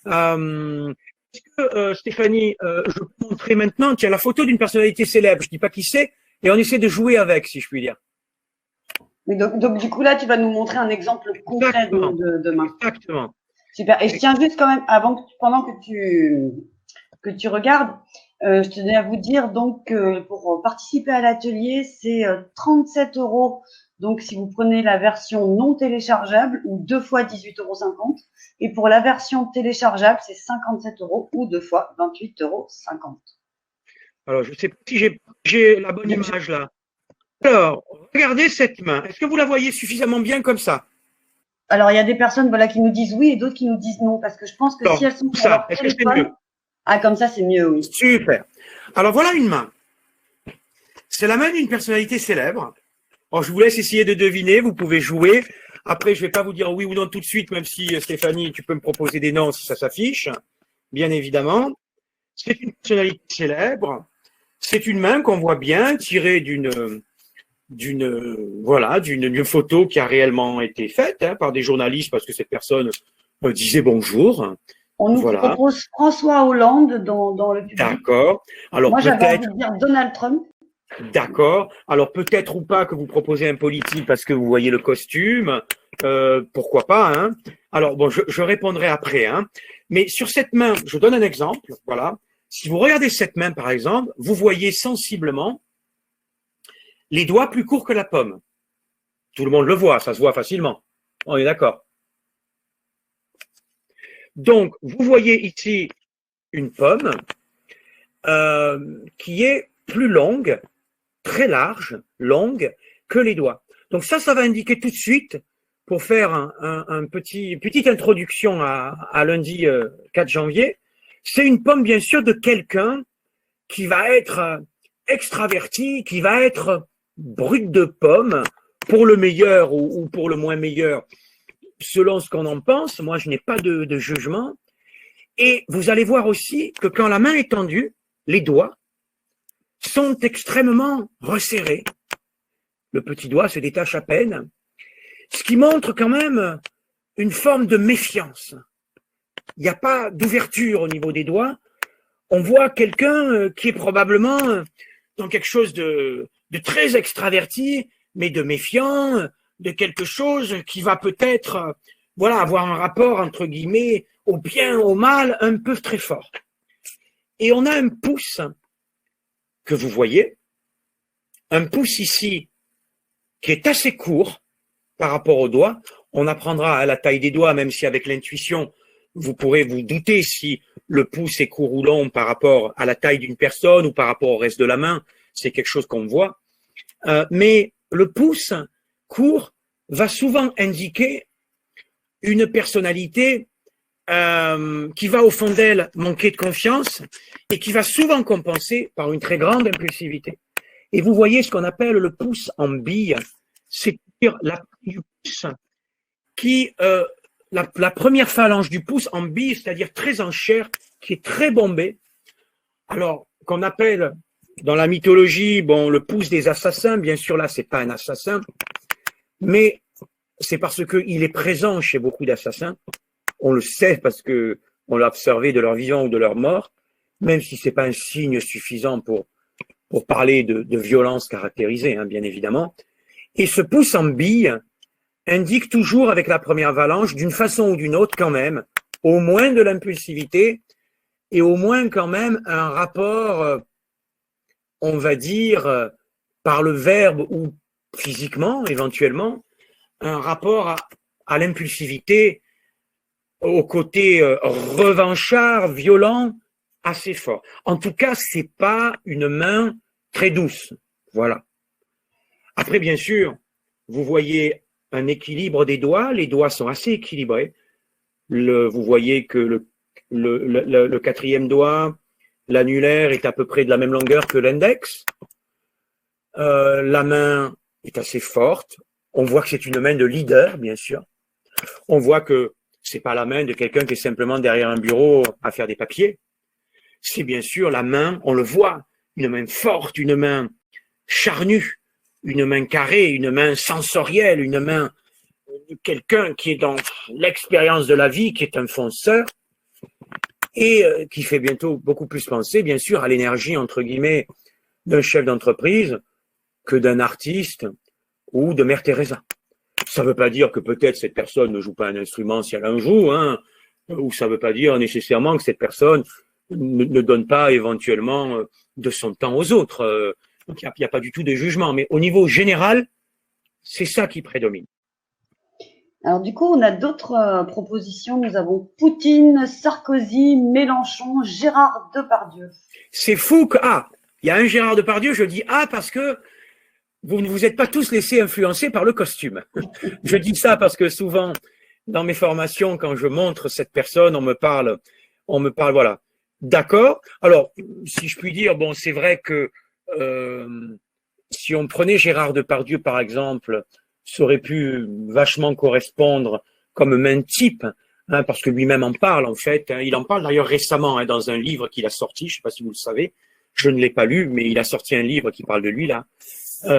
Est-ce que, Stéphanie, je peux vous montrer maintenant, tiens, la photo d'une personnalité célèbre, je ne dis pas qui c'est, et on essaie de jouer avec, si je puis dire. Mais donc, du coup, là, tu vas nous montrer un exemple concret de main. Exactement. Super. Et je tiens juste quand même, pendant que tu regardes, je tenais à vous dire donc pour participer à l'atelier, c'est 37 €. Donc, si vous prenez la version non téléchargeable ou 2 fois 18,50 €. Et pour la version téléchargeable, c'est 57 € ou 2 fois 28,50 €. Alors, je ne sais pas si j'ai la bonne image là. Alors, regardez cette main. Est-ce que vous la voyez suffisamment bien comme ça? Alors, il y a des personnes qui nous disent oui et d'autres qui nous disent non, parce que je pense que alors, si elles sont sur leur téléphone… Ah, comme ça, c'est mieux, oui. Super. Alors, voilà une main. C'est la main d'une personnalité célèbre. Alors, je vous laisse essayer de deviner. Vous pouvez jouer. Après, je ne vais pas vous dire oui ou non tout de suite, même si, Stéphanie, tu peux me proposer des noms si ça s'affiche. Bien évidemment. C'est une personnalité célèbre. C'est une main qu'on voit bien tirée d'une photo qui a réellement été faite par des journalistes parce que cette personne disait bonjour. On nous propose François Hollande dans le public. D'accord. Alors, moi, j'avais envie de dire Donald Trump. D'accord. Alors, peut-être ou pas que vous proposez un politique parce que vous voyez le costume. Pourquoi pas, hein. Alors, bon, je répondrai après, hein. Mais sur cette main, je donne un exemple. Voilà. Si vous regardez cette main, par exemple, vous voyez sensiblement les doigts plus courts que la paume. Tout le monde le voit, ça se voit facilement. On est d'accord. Donc, vous voyez ici une pomme qui est plus longue, très large, longue, que les doigts. Donc ça va indiquer tout de suite, pour faire petite introduction à lundi 4 janvier, c'est une pomme bien sûr de quelqu'un qui va être extraverti, qui va être brut de pomme, pour le meilleur ou pour le moins meilleur, selon ce qu'on en pense. Moi, je n'ai pas de jugement. Et vous allez voir aussi que quand la main est tendue, les doigts sont extrêmement resserrés. Le petit doigt se détache à peine, ce qui montre quand même une forme de méfiance. Il n'y a pas d'ouverture au niveau des doigts. On voit quelqu'un qui est probablement dans quelque chose de très extraverti, mais de méfiant, de quelque chose qui va peut-être avoir un rapport, entre guillemets, au bien, au mal, un peu très fort. Et on a un pouce que vous voyez, un pouce ici qui est assez court par rapport aux doigts. On apprendra à la taille des doigts, même si avec l'intuition, vous pourrez vous douter si le pouce est court ou long par rapport à la taille d'une personne ou par rapport au reste de la main. C'est quelque chose qu'on voit. Mais le pouce court va souvent indiquer une personnalité qui va au fond d'elle manquer de confiance et qui va souvent compenser par une très grande impulsivité. Et vous voyez ce qu'on appelle le pouce en bille, c'est-à-dire la partie du pouce qui, la première phalange du pouce en bille, c'est-à-dire très en chair, qui est très bombée, alors qu'on appelle dans la mythologie, le pouce des assassins. Bien sûr, là, c'est pas un assassin, mais c'est parce qu'il est présent chez beaucoup d'assassins. On le sait parce que on l'a observé de leur vivant ou de leur mort, même si c'est pas un signe suffisant pour parler de violence caractérisée, hein, bien évidemment. Et ce pouce en bille indique toujours avec la première phalange, d'une façon ou d'une autre quand même, au moins de l'impulsivité et au moins quand même un rapport, on va dire, par le verbe ou physiquement éventuellement, un rapport à l'impulsivité, au côté revanchard, violent, assez fort. En tout cas, c'est pas une main très douce. Voilà. Après, bien sûr, vous voyez un équilibre des doigts. Les doigts sont assez équilibrés. Vous voyez que le quatrième doigt, l'annulaire est à peu près de la même longueur que l'index. La main est assez forte. On voit que c'est une main de leader, bien sûr. On voit que c'est pas la main de quelqu'un qui est simplement derrière un bureau à faire des papiers. C'est bien sûr la main, on le voit, une main forte, une main charnue, une main carrée, une main sensorielle, une main de quelqu'un qui est dans l'expérience de la vie, qui est un fonceur et qui fait bientôt beaucoup plus penser, bien sûr, à l'énergie, entre guillemets, d'un chef d'entreprise que d'un artiste ou de Mère Teresa. Ça ne veut pas dire que peut-être cette personne ne joue pas un instrument si elle en joue, hein, ou ça ne veut pas dire nécessairement que cette personne ne donne pas éventuellement de son temps aux autres. Donc il n'y a pas du tout de jugement, mais au niveau général, c'est ça qui prédomine. Alors du coup, on a d'autres propositions. Nous avons Poutine, Sarkozy, Mélenchon, Gérard Depardieu. C'est fou que il y a un Gérard Depardieu, je dis parce que vous ne vous êtes pas tous laissés influencer par le costume. Je dis ça parce que souvent, dans mes formations, quand je montre cette personne, on me parle, voilà. D'accord. Alors, si je puis dire, bon, c'est vrai que si on prenait Gérard Depardieu, par exemple, ça aurait pu vachement correspondre comme main type, hein, parce que lui-même en parle, en fait. Hein. Il en parle d'ailleurs récemment dans un livre qu'il a sorti, je ne sais pas si vous le savez, je ne l'ai pas lu, mais il a sorti un livre qui parle de lui, là,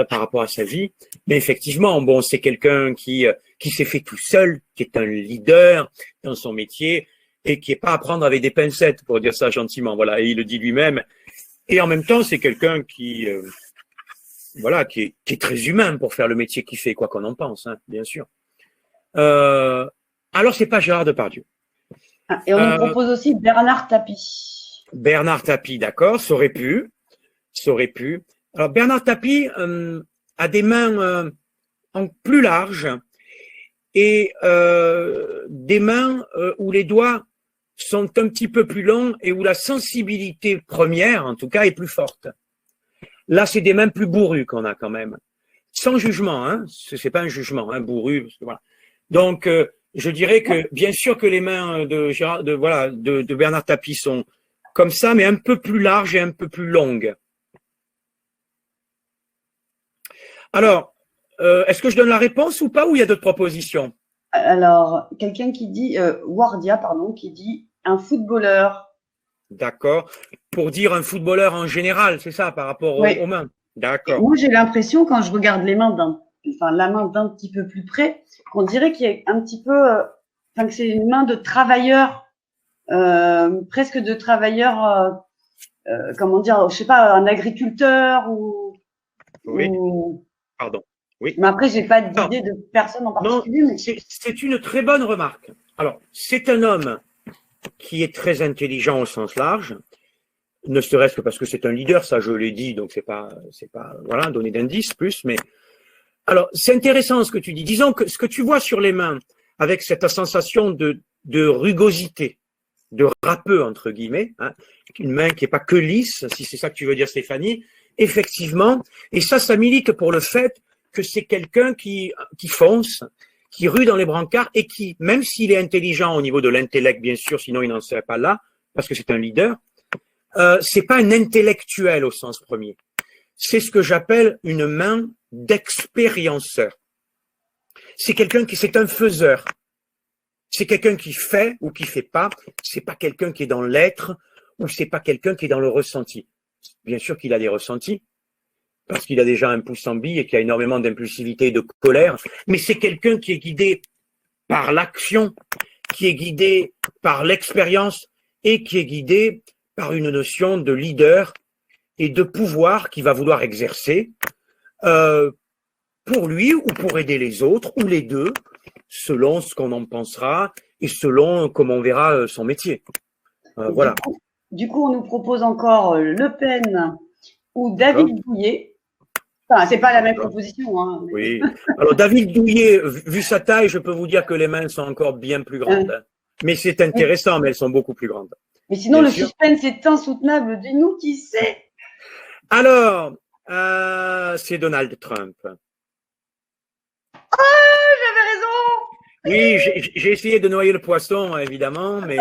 par rapport à sa vie. Mais effectivement, bon, c'est quelqu'un qui s'est fait tout seul, qui est un leader dans son métier, et qui n'est pas à prendre avec des pincettes, pour dire ça gentiment. Voilà, et il le dit lui-même. Et en même temps, c'est quelqu'un qui est très humain pour faire le métier qu'il fait, quoi qu'on en pense, hein, bien sûr. Alors, c'est pas Gérard Depardieu. Et on nous propose aussi Bernard Tapie. Bernard Tapie, d'accord, ça aurait pu. Alors, Bernard Tapie a des mains plus larges et des mains où les doigts sont un petit peu plus longs et où la sensibilité première, en tout cas, est plus forte. Là, c'est des mains plus bourrues qu'on a quand même. Sans jugement, hein. C'est pas un jugement, hein, bourru. Parce que, voilà. Donc, je dirais que, bien sûr que les mains de Bernard Tapie sont comme ça, mais un peu plus larges et un peu plus longues. Alors, est-ce que je donne la réponse ou pas, ou il y a d'autres propositions? Alors, quelqu'un qui dit, Wardia, pardon, qui dit un footballeur. D'accord. Pour dire un footballeur en général, c'est ça, par rapport aux mains. D'accord. Moi, j'ai l'impression, quand je regarde les mains la main d'un petit peu plus près, qu'on dirait qu'il y a un petit peu, que c'est une main de travailleur, presque de travailleur, comment dire, je sais pas, un agriculteur ou. Oui. Pardon. Oui. Mais après, j'ai pas d'idée de personne en particulier. Non, c'est une très bonne remarque. Alors, c'est un homme qui est très intelligent au sens large, ne serait-ce que parce que c'est un leader, ça je l'ai dit, donc c'est pas voilà, donner d'indices plus, mais alors c'est intéressant ce que tu dis. Disons que ce que tu vois sur les mains, avec cette sensation de rugosité, de râpeux entre guillemets, hein, une main qui est pas que lisse, si c'est ça que tu veux dire, Stéphanie, effectivement, et ça milite pour le fait que c'est quelqu'un qui fonce, qui rue dans les brancards et qui, même s'il est intelligent au niveau de l'intellect, bien sûr, sinon il n'en serait pas là, parce que c'est un leader, c'est pas un intellectuel au sens premier. C'est ce que j'appelle une main d'expérienceur. C'est quelqu'un c'est un faiseur. C'est quelqu'un qui fait ou qui fait pas. C'est pas quelqu'un qui est dans l'être ou c'est pas quelqu'un qui est dans le ressenti. Bien sûr qu'il a des ressentis, parce qu'il a déjà un pouce en bille et qu'il a énormément d'impulsivité et de colère, mais c'est quelqu'un qui est guidé par l'action, qui est guidé par l'expérience et qui est guidé par une notion de leader et de pouvoir qu'il va vouloir exercer pour lui ou pour aider les autres, ou les deux, selon ce qu'on en pensera et selon comment on verra son métier. Voilà. Du coup, on nous propose encore Le Pen ou David Douillet. Enfin, c'est pas la même proposition. Hein, mais... Oui. Alors, David Douillet, vu sa taille, je peux vous dire que les mains sont encore bien plus grandes. Mais c'est intéressant, mais elles sont beaucoup plus grandes. Mais sinon, bien le suspense est insoutenable. Dis-nous qui c'est. Alors, c'est Donald Trump. Oh, j'avais raison. Oui, j'ai essayé de noyer le poisson, évidemment, mais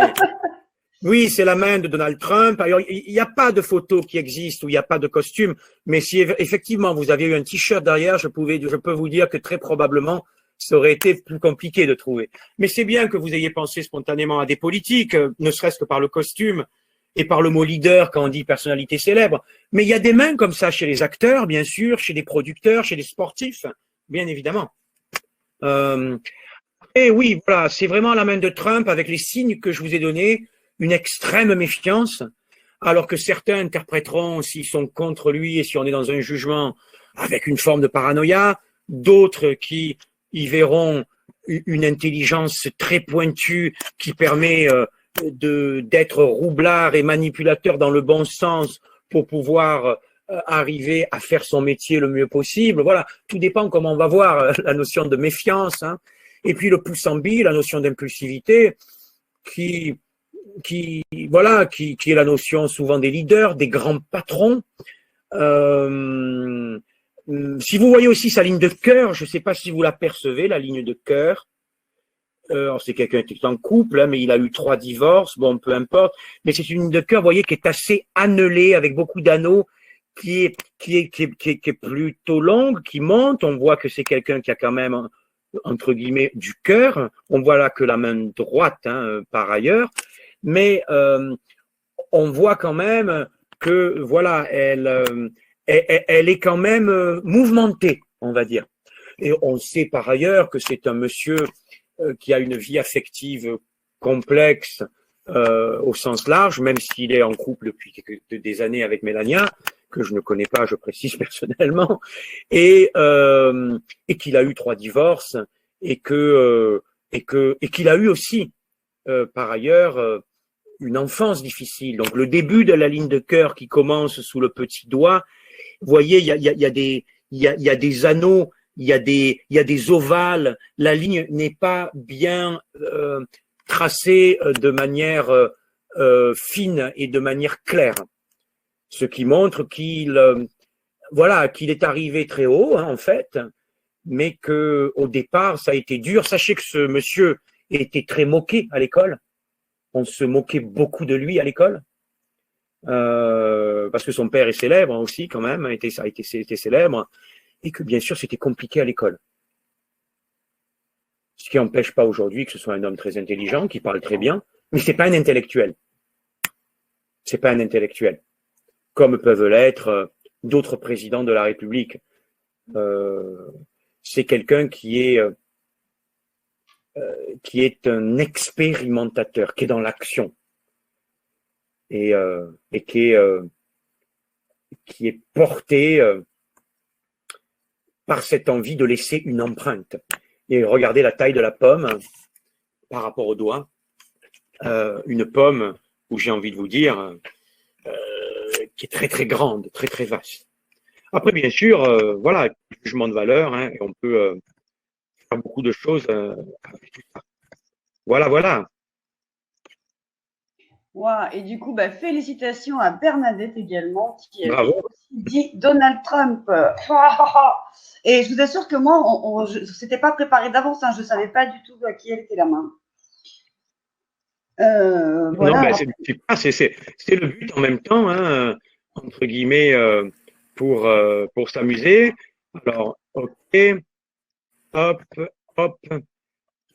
Oui, c'est la main de Donald Trump. Alors, il n'y a pas de photo qui existe où il n'y a pas de costume, mais si effectivement vous aviez eu un t-shirt derrière, je peux vous dire que très probablement ça aurait été plus compliqué de trouver. Mais c'est bien que vous ayez pensé spontanément à des politiques, ne serait-ce que par le costume et par le mot leader quand on dit personnalité célèbre. Mais il y a des mains comme ça chez les acteurs, bien sûr, chez les producteurs, chez les sportifs, bien évidemment. Et oui, voilà, c'est vraiment la main de Trump avec les signes que je vous ai donnés, une extrême méfiance, alors que certains interpréteront s'ils sont contre lui et si on est dans un jugement avec une forme de paranoïa, d'autres qui y verront une intelligence très pointue qui permet d'être roublard et manipulateur dans le bon sens pour pouvoir arriver à faire son métier le mieux possible. Voilà, tout dépend comment on va voir la notion de méfiance, hein. Et puis le pouce en bille, la notion d'impulsivité, qui est la notion souvent des leaders, des grands patrons. Si vous voyez aussi sa ligne de cœur, je ne sais pas si vous l'apercevez, la ligne de cœur. C'est quelqu'un qui est en couple, hein, mais il a eu 3 divorces, bon, peu importe. Mais c'est une ligne de cœur, vous voyez, qui est assez annelée, avec beaucoup d'anneaux, qui est plutôt longue, qui monte. On voit que c'est quelqu'un qui a quand même, entre guillemets, du cœur. On voit là que la main droite, hein, par ailleurs. Mais on voit quand même que, voilà, elle est quand même mouvementée, on va dire. Et on sait par ailleurs que c'est un monsieur qui a une vie affective complexe au sens large, même s'il est en couple depuis des années avec Mélania, que je ne connais pas, je précise personnellement, et qu'il a eu 3 divorces, et qu'il a eu aussi, par ailleurs, une enfance difficile. Donc le début de la ligne de cœur qui commence sous le petit doigt, vous voyez, il y a des anneaux, il y a des ovales. La ligne n'est pas bien tracée de manière fine et de manière claire, ce qui montre qu'il est arrivé très haut, hein, en fait, mais que au départ ça a été dur. Sachez que ce monsieur était très moqué à l'école. On se moquait beaucoup de lui à l'école. Parce que son père est célèbre aussi quand même, était célèbre, et que bien sûr c'était compliqué à l'école. Ce qui n'empêche pas aujourd'hui que ce soit un homme très intelligent, qui parle très bien, mais c'est pas un intellectuel. C'est pas un intellectuel, comme peuvent l'être d'autres présidents de la République. C'est quelqu'un qui est un expérimentateur, qui est dans l'action. Et qui est porté par cette envie de laisser une empreinte. Et regardez la taille de la pomme par rapport au doigt. Une pomme où j'ai envie de vous dire qui est très très grande, très très vaste. Après, bien sûr, voilà, jugement de valeur, hein, et on peut faire beaucoup de choses avec tout ça. Voilà. Wow. Et du coup, félicitations à Bernadette également, qui avait Bravo. aussi dit Donald Trump. Et je vous assure que moi, je n'était pas préparé d'avance, hein, je ne savais pas du tout à qui elle était la main. Voilà. Non, c'est le but en même temps, hein, entre guillemets, pour s'amuser. Alors, ok, hop.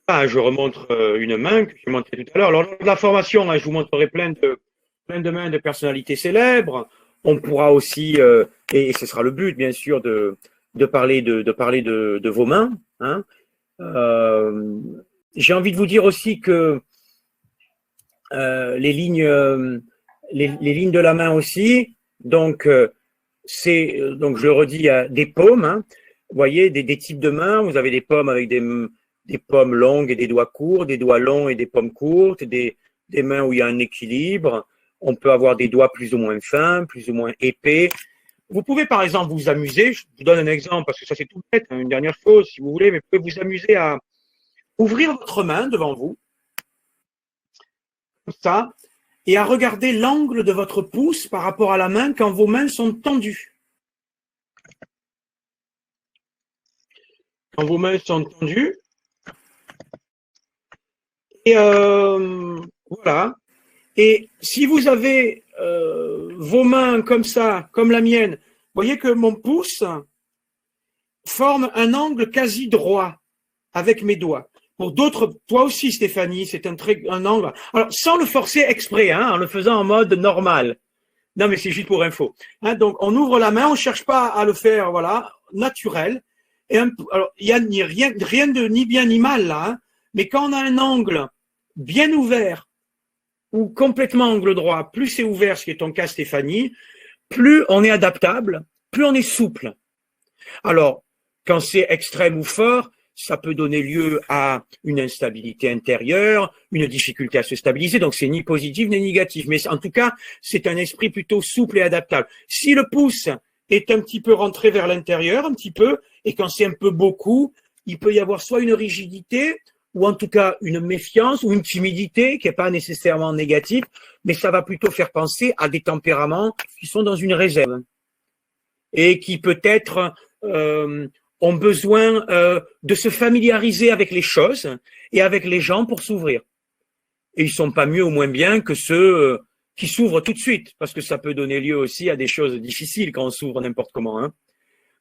Ah, je remontre une main que j'ai montrée tout à l'heure. Alors, lors de la formation, hein, je vous montrerai plein de mains de personnalités célèbres. On pourra aussi, et ce sera le but, bien sûr, de parler de vos mains, hein. J'ai envie de vous dire aussi que les lignes de la main aussi, donc donc je le redis, il y a des paumes, hein. Vous voyez, des types de mains. Vous avez des paumes avec des paumes longues et des doigts courts, des doigts longs et des paumes courtes, des mains où il y a un équilibre. On peut avoir des doigts plus ou moins fins, plus ou moins épais. Vous pouvez par exemple vous amuser, je vous donne un exemple parce que ça c'est tout bête, hein, une dernière chose si vous voulez, mais vous pouvez vous amuser à ouvrir votre main devant vous, comme ça, et à regarder l'angle de votre pouce par rapport à la main quand vos mains sont tendues. Quand vos mains sont tendues, et voilà. Et si vous avez vos mains comme ça, comme la mienne, vous voyez que mon pouce forme un angle quasi droit avec mes doigts. Pour d'autres, toi aussi Stéphanie, c'est un angle. Alors sans le forcer exprès, hein, en le faisant en mode normal. Non mais c'est juste pour info. Hein, donc on ouvre la main, on cherche pas à le faire, voilà, naturel. Et alors il y a rien de ni bien ni mal là, hein, mais quand on a un angle bien ouvert ou complètement angle droit, plus c'est ouvert, ce qui est ton cas Stéphanie, plus on est adaptable, plus on est souple. Alors, quand c'est extrême ou fort, ça peut donner lieu à une instabilité intérieure, une difficulté à se stabiliser, donc c'est ni positif ni négatif, mais en tout cas, c'est un esprit plutôt souple et adaptable. Si le pouce est un petit peu rentré vers l'intérieur, un petit peu, et quand c'est un peu beaucoup, il peut y avoir soit une rigidité, ou en tout cas une méfiance ou une timidité qui n'est pas nécessairement négative, mais ça va plutôt faire penser à des tempéraments qui sont dans une réserve et qui peut-être ont besoin de se familiariser avec les choses et avec les gens pour s'ouvrir. Et ils sont pas mieux ou moins bien que ceux qui s'ouvrent tout de suite, parce que ça peut donner lieu aussi à des choses difficiles quand on s'ouvre n'importe comment. Hein.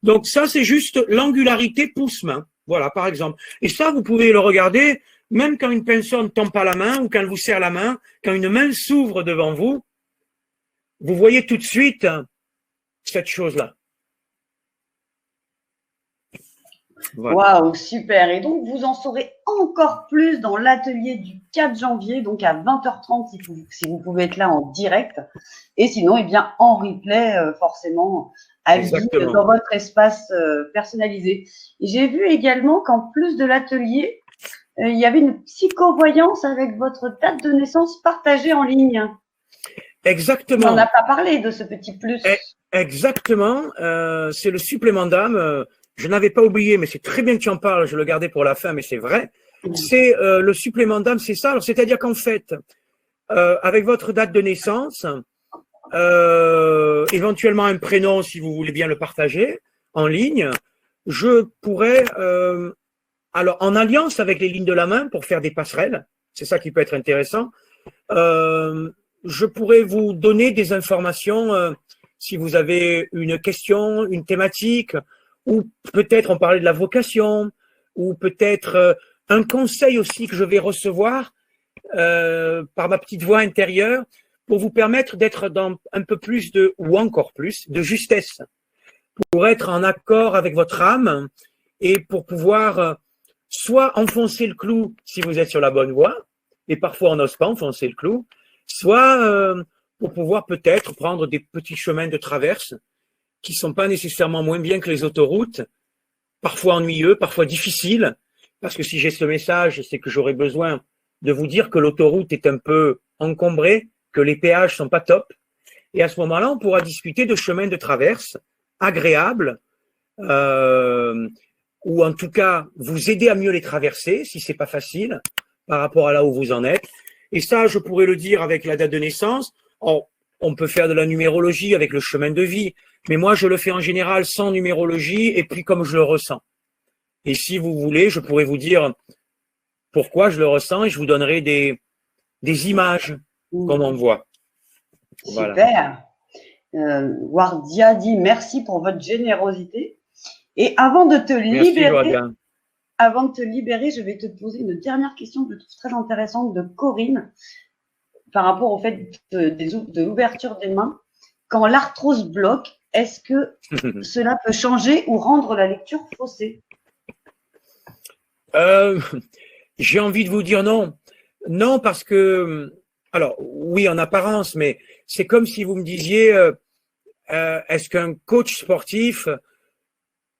Donc ça, c'est juste l'angularité pouce-main. Voilà, par exemple. Et ça, vous pouvez le regarder même quand une personne ne tend pas la main ou quand elle vous serre la main, quand une main s'ouvre devant vous, vous voyez tout de suite cette chose-là. Voilà. Waouh, super. Et donc, vous en saurez encore plus dans l'atelier du 4 janvier, donc à 20h30 si vous pouvez être là en direct. Et sinon, eh bien, en replay, forcément, à vie dans votre espace personnalisé. Et j'ai vu également qu'en plus de l'atelier, il y avait une psychovoyance avec votre date de naissance partagée en ligne. Exactement. On n'en a pas parlé de ce petit plus. Exactement. C'est le supplément d'âme. Je n'avais pas oublié, mais c'est très bien que tu en parles. Je le gardais pour la fin, mais c'est vrai. C'est le supplément d'âme, c'est ça. Alors, c'est-à-dire qu'en fait, avec votre date de naissance, éventuellement un prénom si vous voulez bien le partager en ligne, je pourrais, alors en alliance avec les lignes de la main pour faire des passerelles, c'est ça qui peut être intéressant, je pourrais vous donner des informations si vous avez une question, une thématique, ou peut-être on parlait de la vocation, ou peut-être un conseil aussi que je vais recevoir par ma petite voix intérieure pour vous permettre d'être dans un peu plus de, ou encore plus, de justesse, pour être en accord avec votre âme et pour pouvoir soit enfoncer le clou si vous êtes sur la bonne voie, et parfois on n'ose pas enfoncer le clou, soit pour pouvoir peut-être prendre des petits chemins de traverse qui sont pas nécessairement moins bien que les autoroutes, parfois ennuyeux, parfois difficiles, parce que si j'ai ce message, c'est que j'aurais besoin de vous dire que l'autoroute est un peu encombrée, que les péages sont pas top, et à ce moment-là, on pourra discuter de chemins de traverse agréables, ou en tout cas vous aider à mieux les traverser si c'est pas facile par rapport à là où vous en êtes. Et ça, je pourrais le dire avec la date de naissance. On peut faire de la numérologie avec le chemin de vie, mais moi je le fais en général sans numérologie et puis comme je le ressens. Et si vous voulez, je pourrais vous dire pourquoi je le ressens et je vous donnerai des images comme on voit. Voilà. Super. Wardia dit merci pour votre générosité. Et avant de te libérer, je vais te poser une dernière question que je trouve très intéressante de Corinne par rapport au fait de l'ouverture des mains. Quand l'arthrose bloque, est-ce que cela peut changer ou rendre la lecture faussée? J'ai envie de vous dire non. Non, parce que, alors oui en apparence, mais c'est comme si vous me disiez, est-ce qu'un coach sportif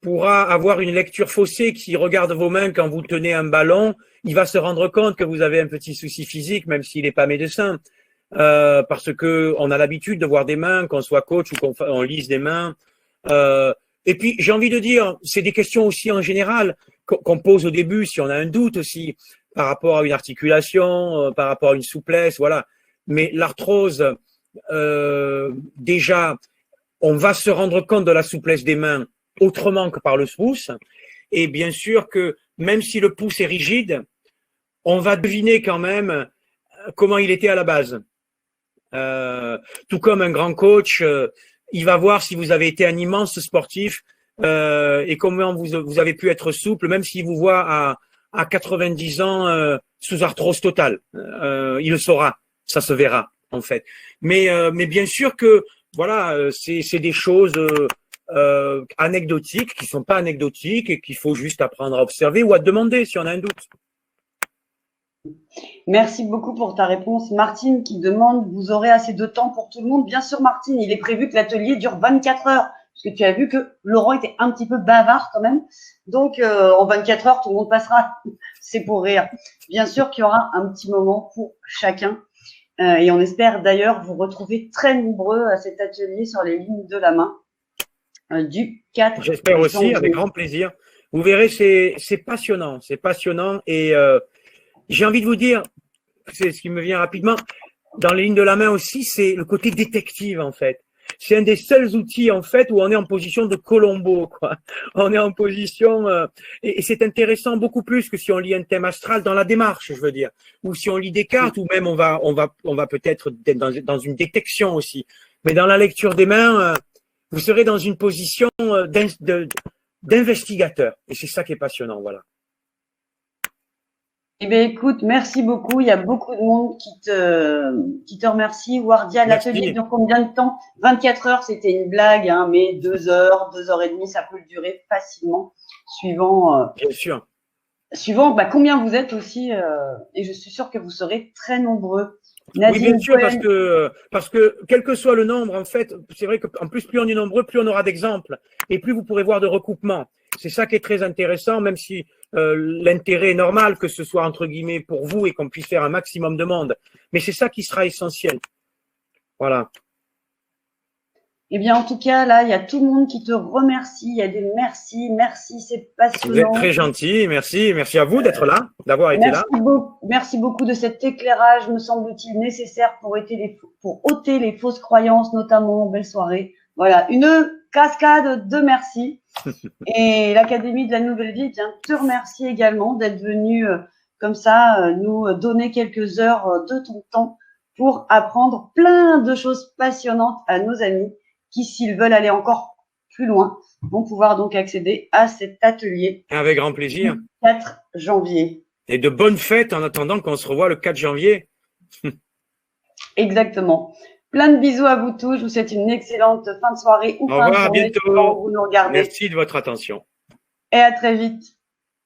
pourra avoir une lecture faussée qui regarde vos mains quand vous tenez un ballon, il va se rendre compte que vous avez un petit souci physique, même s'il n'est pas médecin, parce que on a l'habitude de voir des mains, qu'on soit coach ou qu'on lise des mains. Et puis, j'ai envie de dire, c'est des questions aussi en général qu'on pose au début, si on a un doute aussi, par rapport à une articulation, par rapport à une souplesse, voilà. Mais l'arthrose, déjà, on va se rendre compte de la souplesse des mains autrement que par le pouce. Et bien sûr que même si le pouce est rigide, on va deviner quand même comment il était à la base. Tout comme un grand coach, il va voir si vous avez été un immense sportif et comment vous avez pu être souple, même s'il vous voit à 90 ans sous arthrose totale. Il le saura, ça se verra en fait. Mais bien sûr que voilà, c'est des choses anecdotiques qui sont pas anecdotiques et qu'il faut juste apprendre à observer ou à demander si on a un doute. Merci beaucoup pour ta réponse. Martine qui demande, vous aurez assez de temps pour tout le monde? Bien sûr, Martine, il est prévu que l'atelier dure 24 heures. Parce que tu as vu que Laurent était un petit peu bavard quand même. Donc, en 24 heures, tout le monde passera. C'est pour rire. Bien sûr qu'il y aura un petit moment pour chacun. Et on espère d'ailleurs vous retrouver très nombreux à cet atelier sur les lignes de la main du 4 J'espère aussi, janvier. avec grand plaisir. Vous verrez, c'est passionnant. C'est passionnant et j'ai envie de vous dire, c'est ce qui me vient rapidement, dans les lignes de la main aussi, c'est le côté détective en fait. C'est un des seuls outils en fait où on est en position de Colombo, quoi. On est en position et c'est intéressant beaucoup plus que si on lit un thème astral dans la démarche, je veux dire, ou si on lit des cartes, ou même on va peut-être dans une détection aussi. Mais dans la lecture des mains, vous serez dans une position d'investigateur et c'est ça qui est passionnant, voilà. Eh bien, écoute, merci beaucoup. Il y a beaucoup de monde qui te remercie. Wardia, l'atelier dure combien de temps? 24 heures, c'était une blague, hein, mais 2 heures, 2 heures et demie, ça peut le durer facilement, suivant. Bien sûr. Suivant combien vous êtes aussi, et je suis sûre que vous serez très nombreux. Nadine, oui, bien sûr, parce que quel que soit le nombre, en fait, c'est vrai qu'en plus, plus on est nombreux, plus on aura d'exemples et plus vous pourrez voir de recoupements. C'est ça qui est très intéressant, même si l'intérêt est normal que ce soit entre guillemets pour vous et qu'on puisse faire un maximum de monde. Mais c'est ça qui sera essentiel. Voilà. Eh bien, en tout cas, là, il y a tout le monde qui te remercie. Il y a des merci, c'est passionnant. Vous êtes très gentil, merci. Merci à vous d'être là, d'avoir été là. Merci beaucoup de cet éclairage, me semble-t-il, nécessaire pour ôter les fausses croyances, notamment. Belle soirée. Voilà, une cascade de merci. Et l'Académie de la Nouvelle Vie, eh bien, te remercie également d'être venu comme ça nous donner quelques heures de ton temps pour apprendre plein de choses passionnantes à nos amis qui, s'ils veulent aller encore plus loin, vont pouvoir donc accéder à cet atelier. Avec grand plaisir. Le 4 janvier. Et de bonnes fêtes en attendant qu'on se revoie le 4 janvier. Exactement. Plein de bisous à vous tous. Je vous souhaite une excellente fin de soirée ou fin de journée. Au revoir, à bientôt. Vous nous regardez. Merci de votre attention. Et à très vite.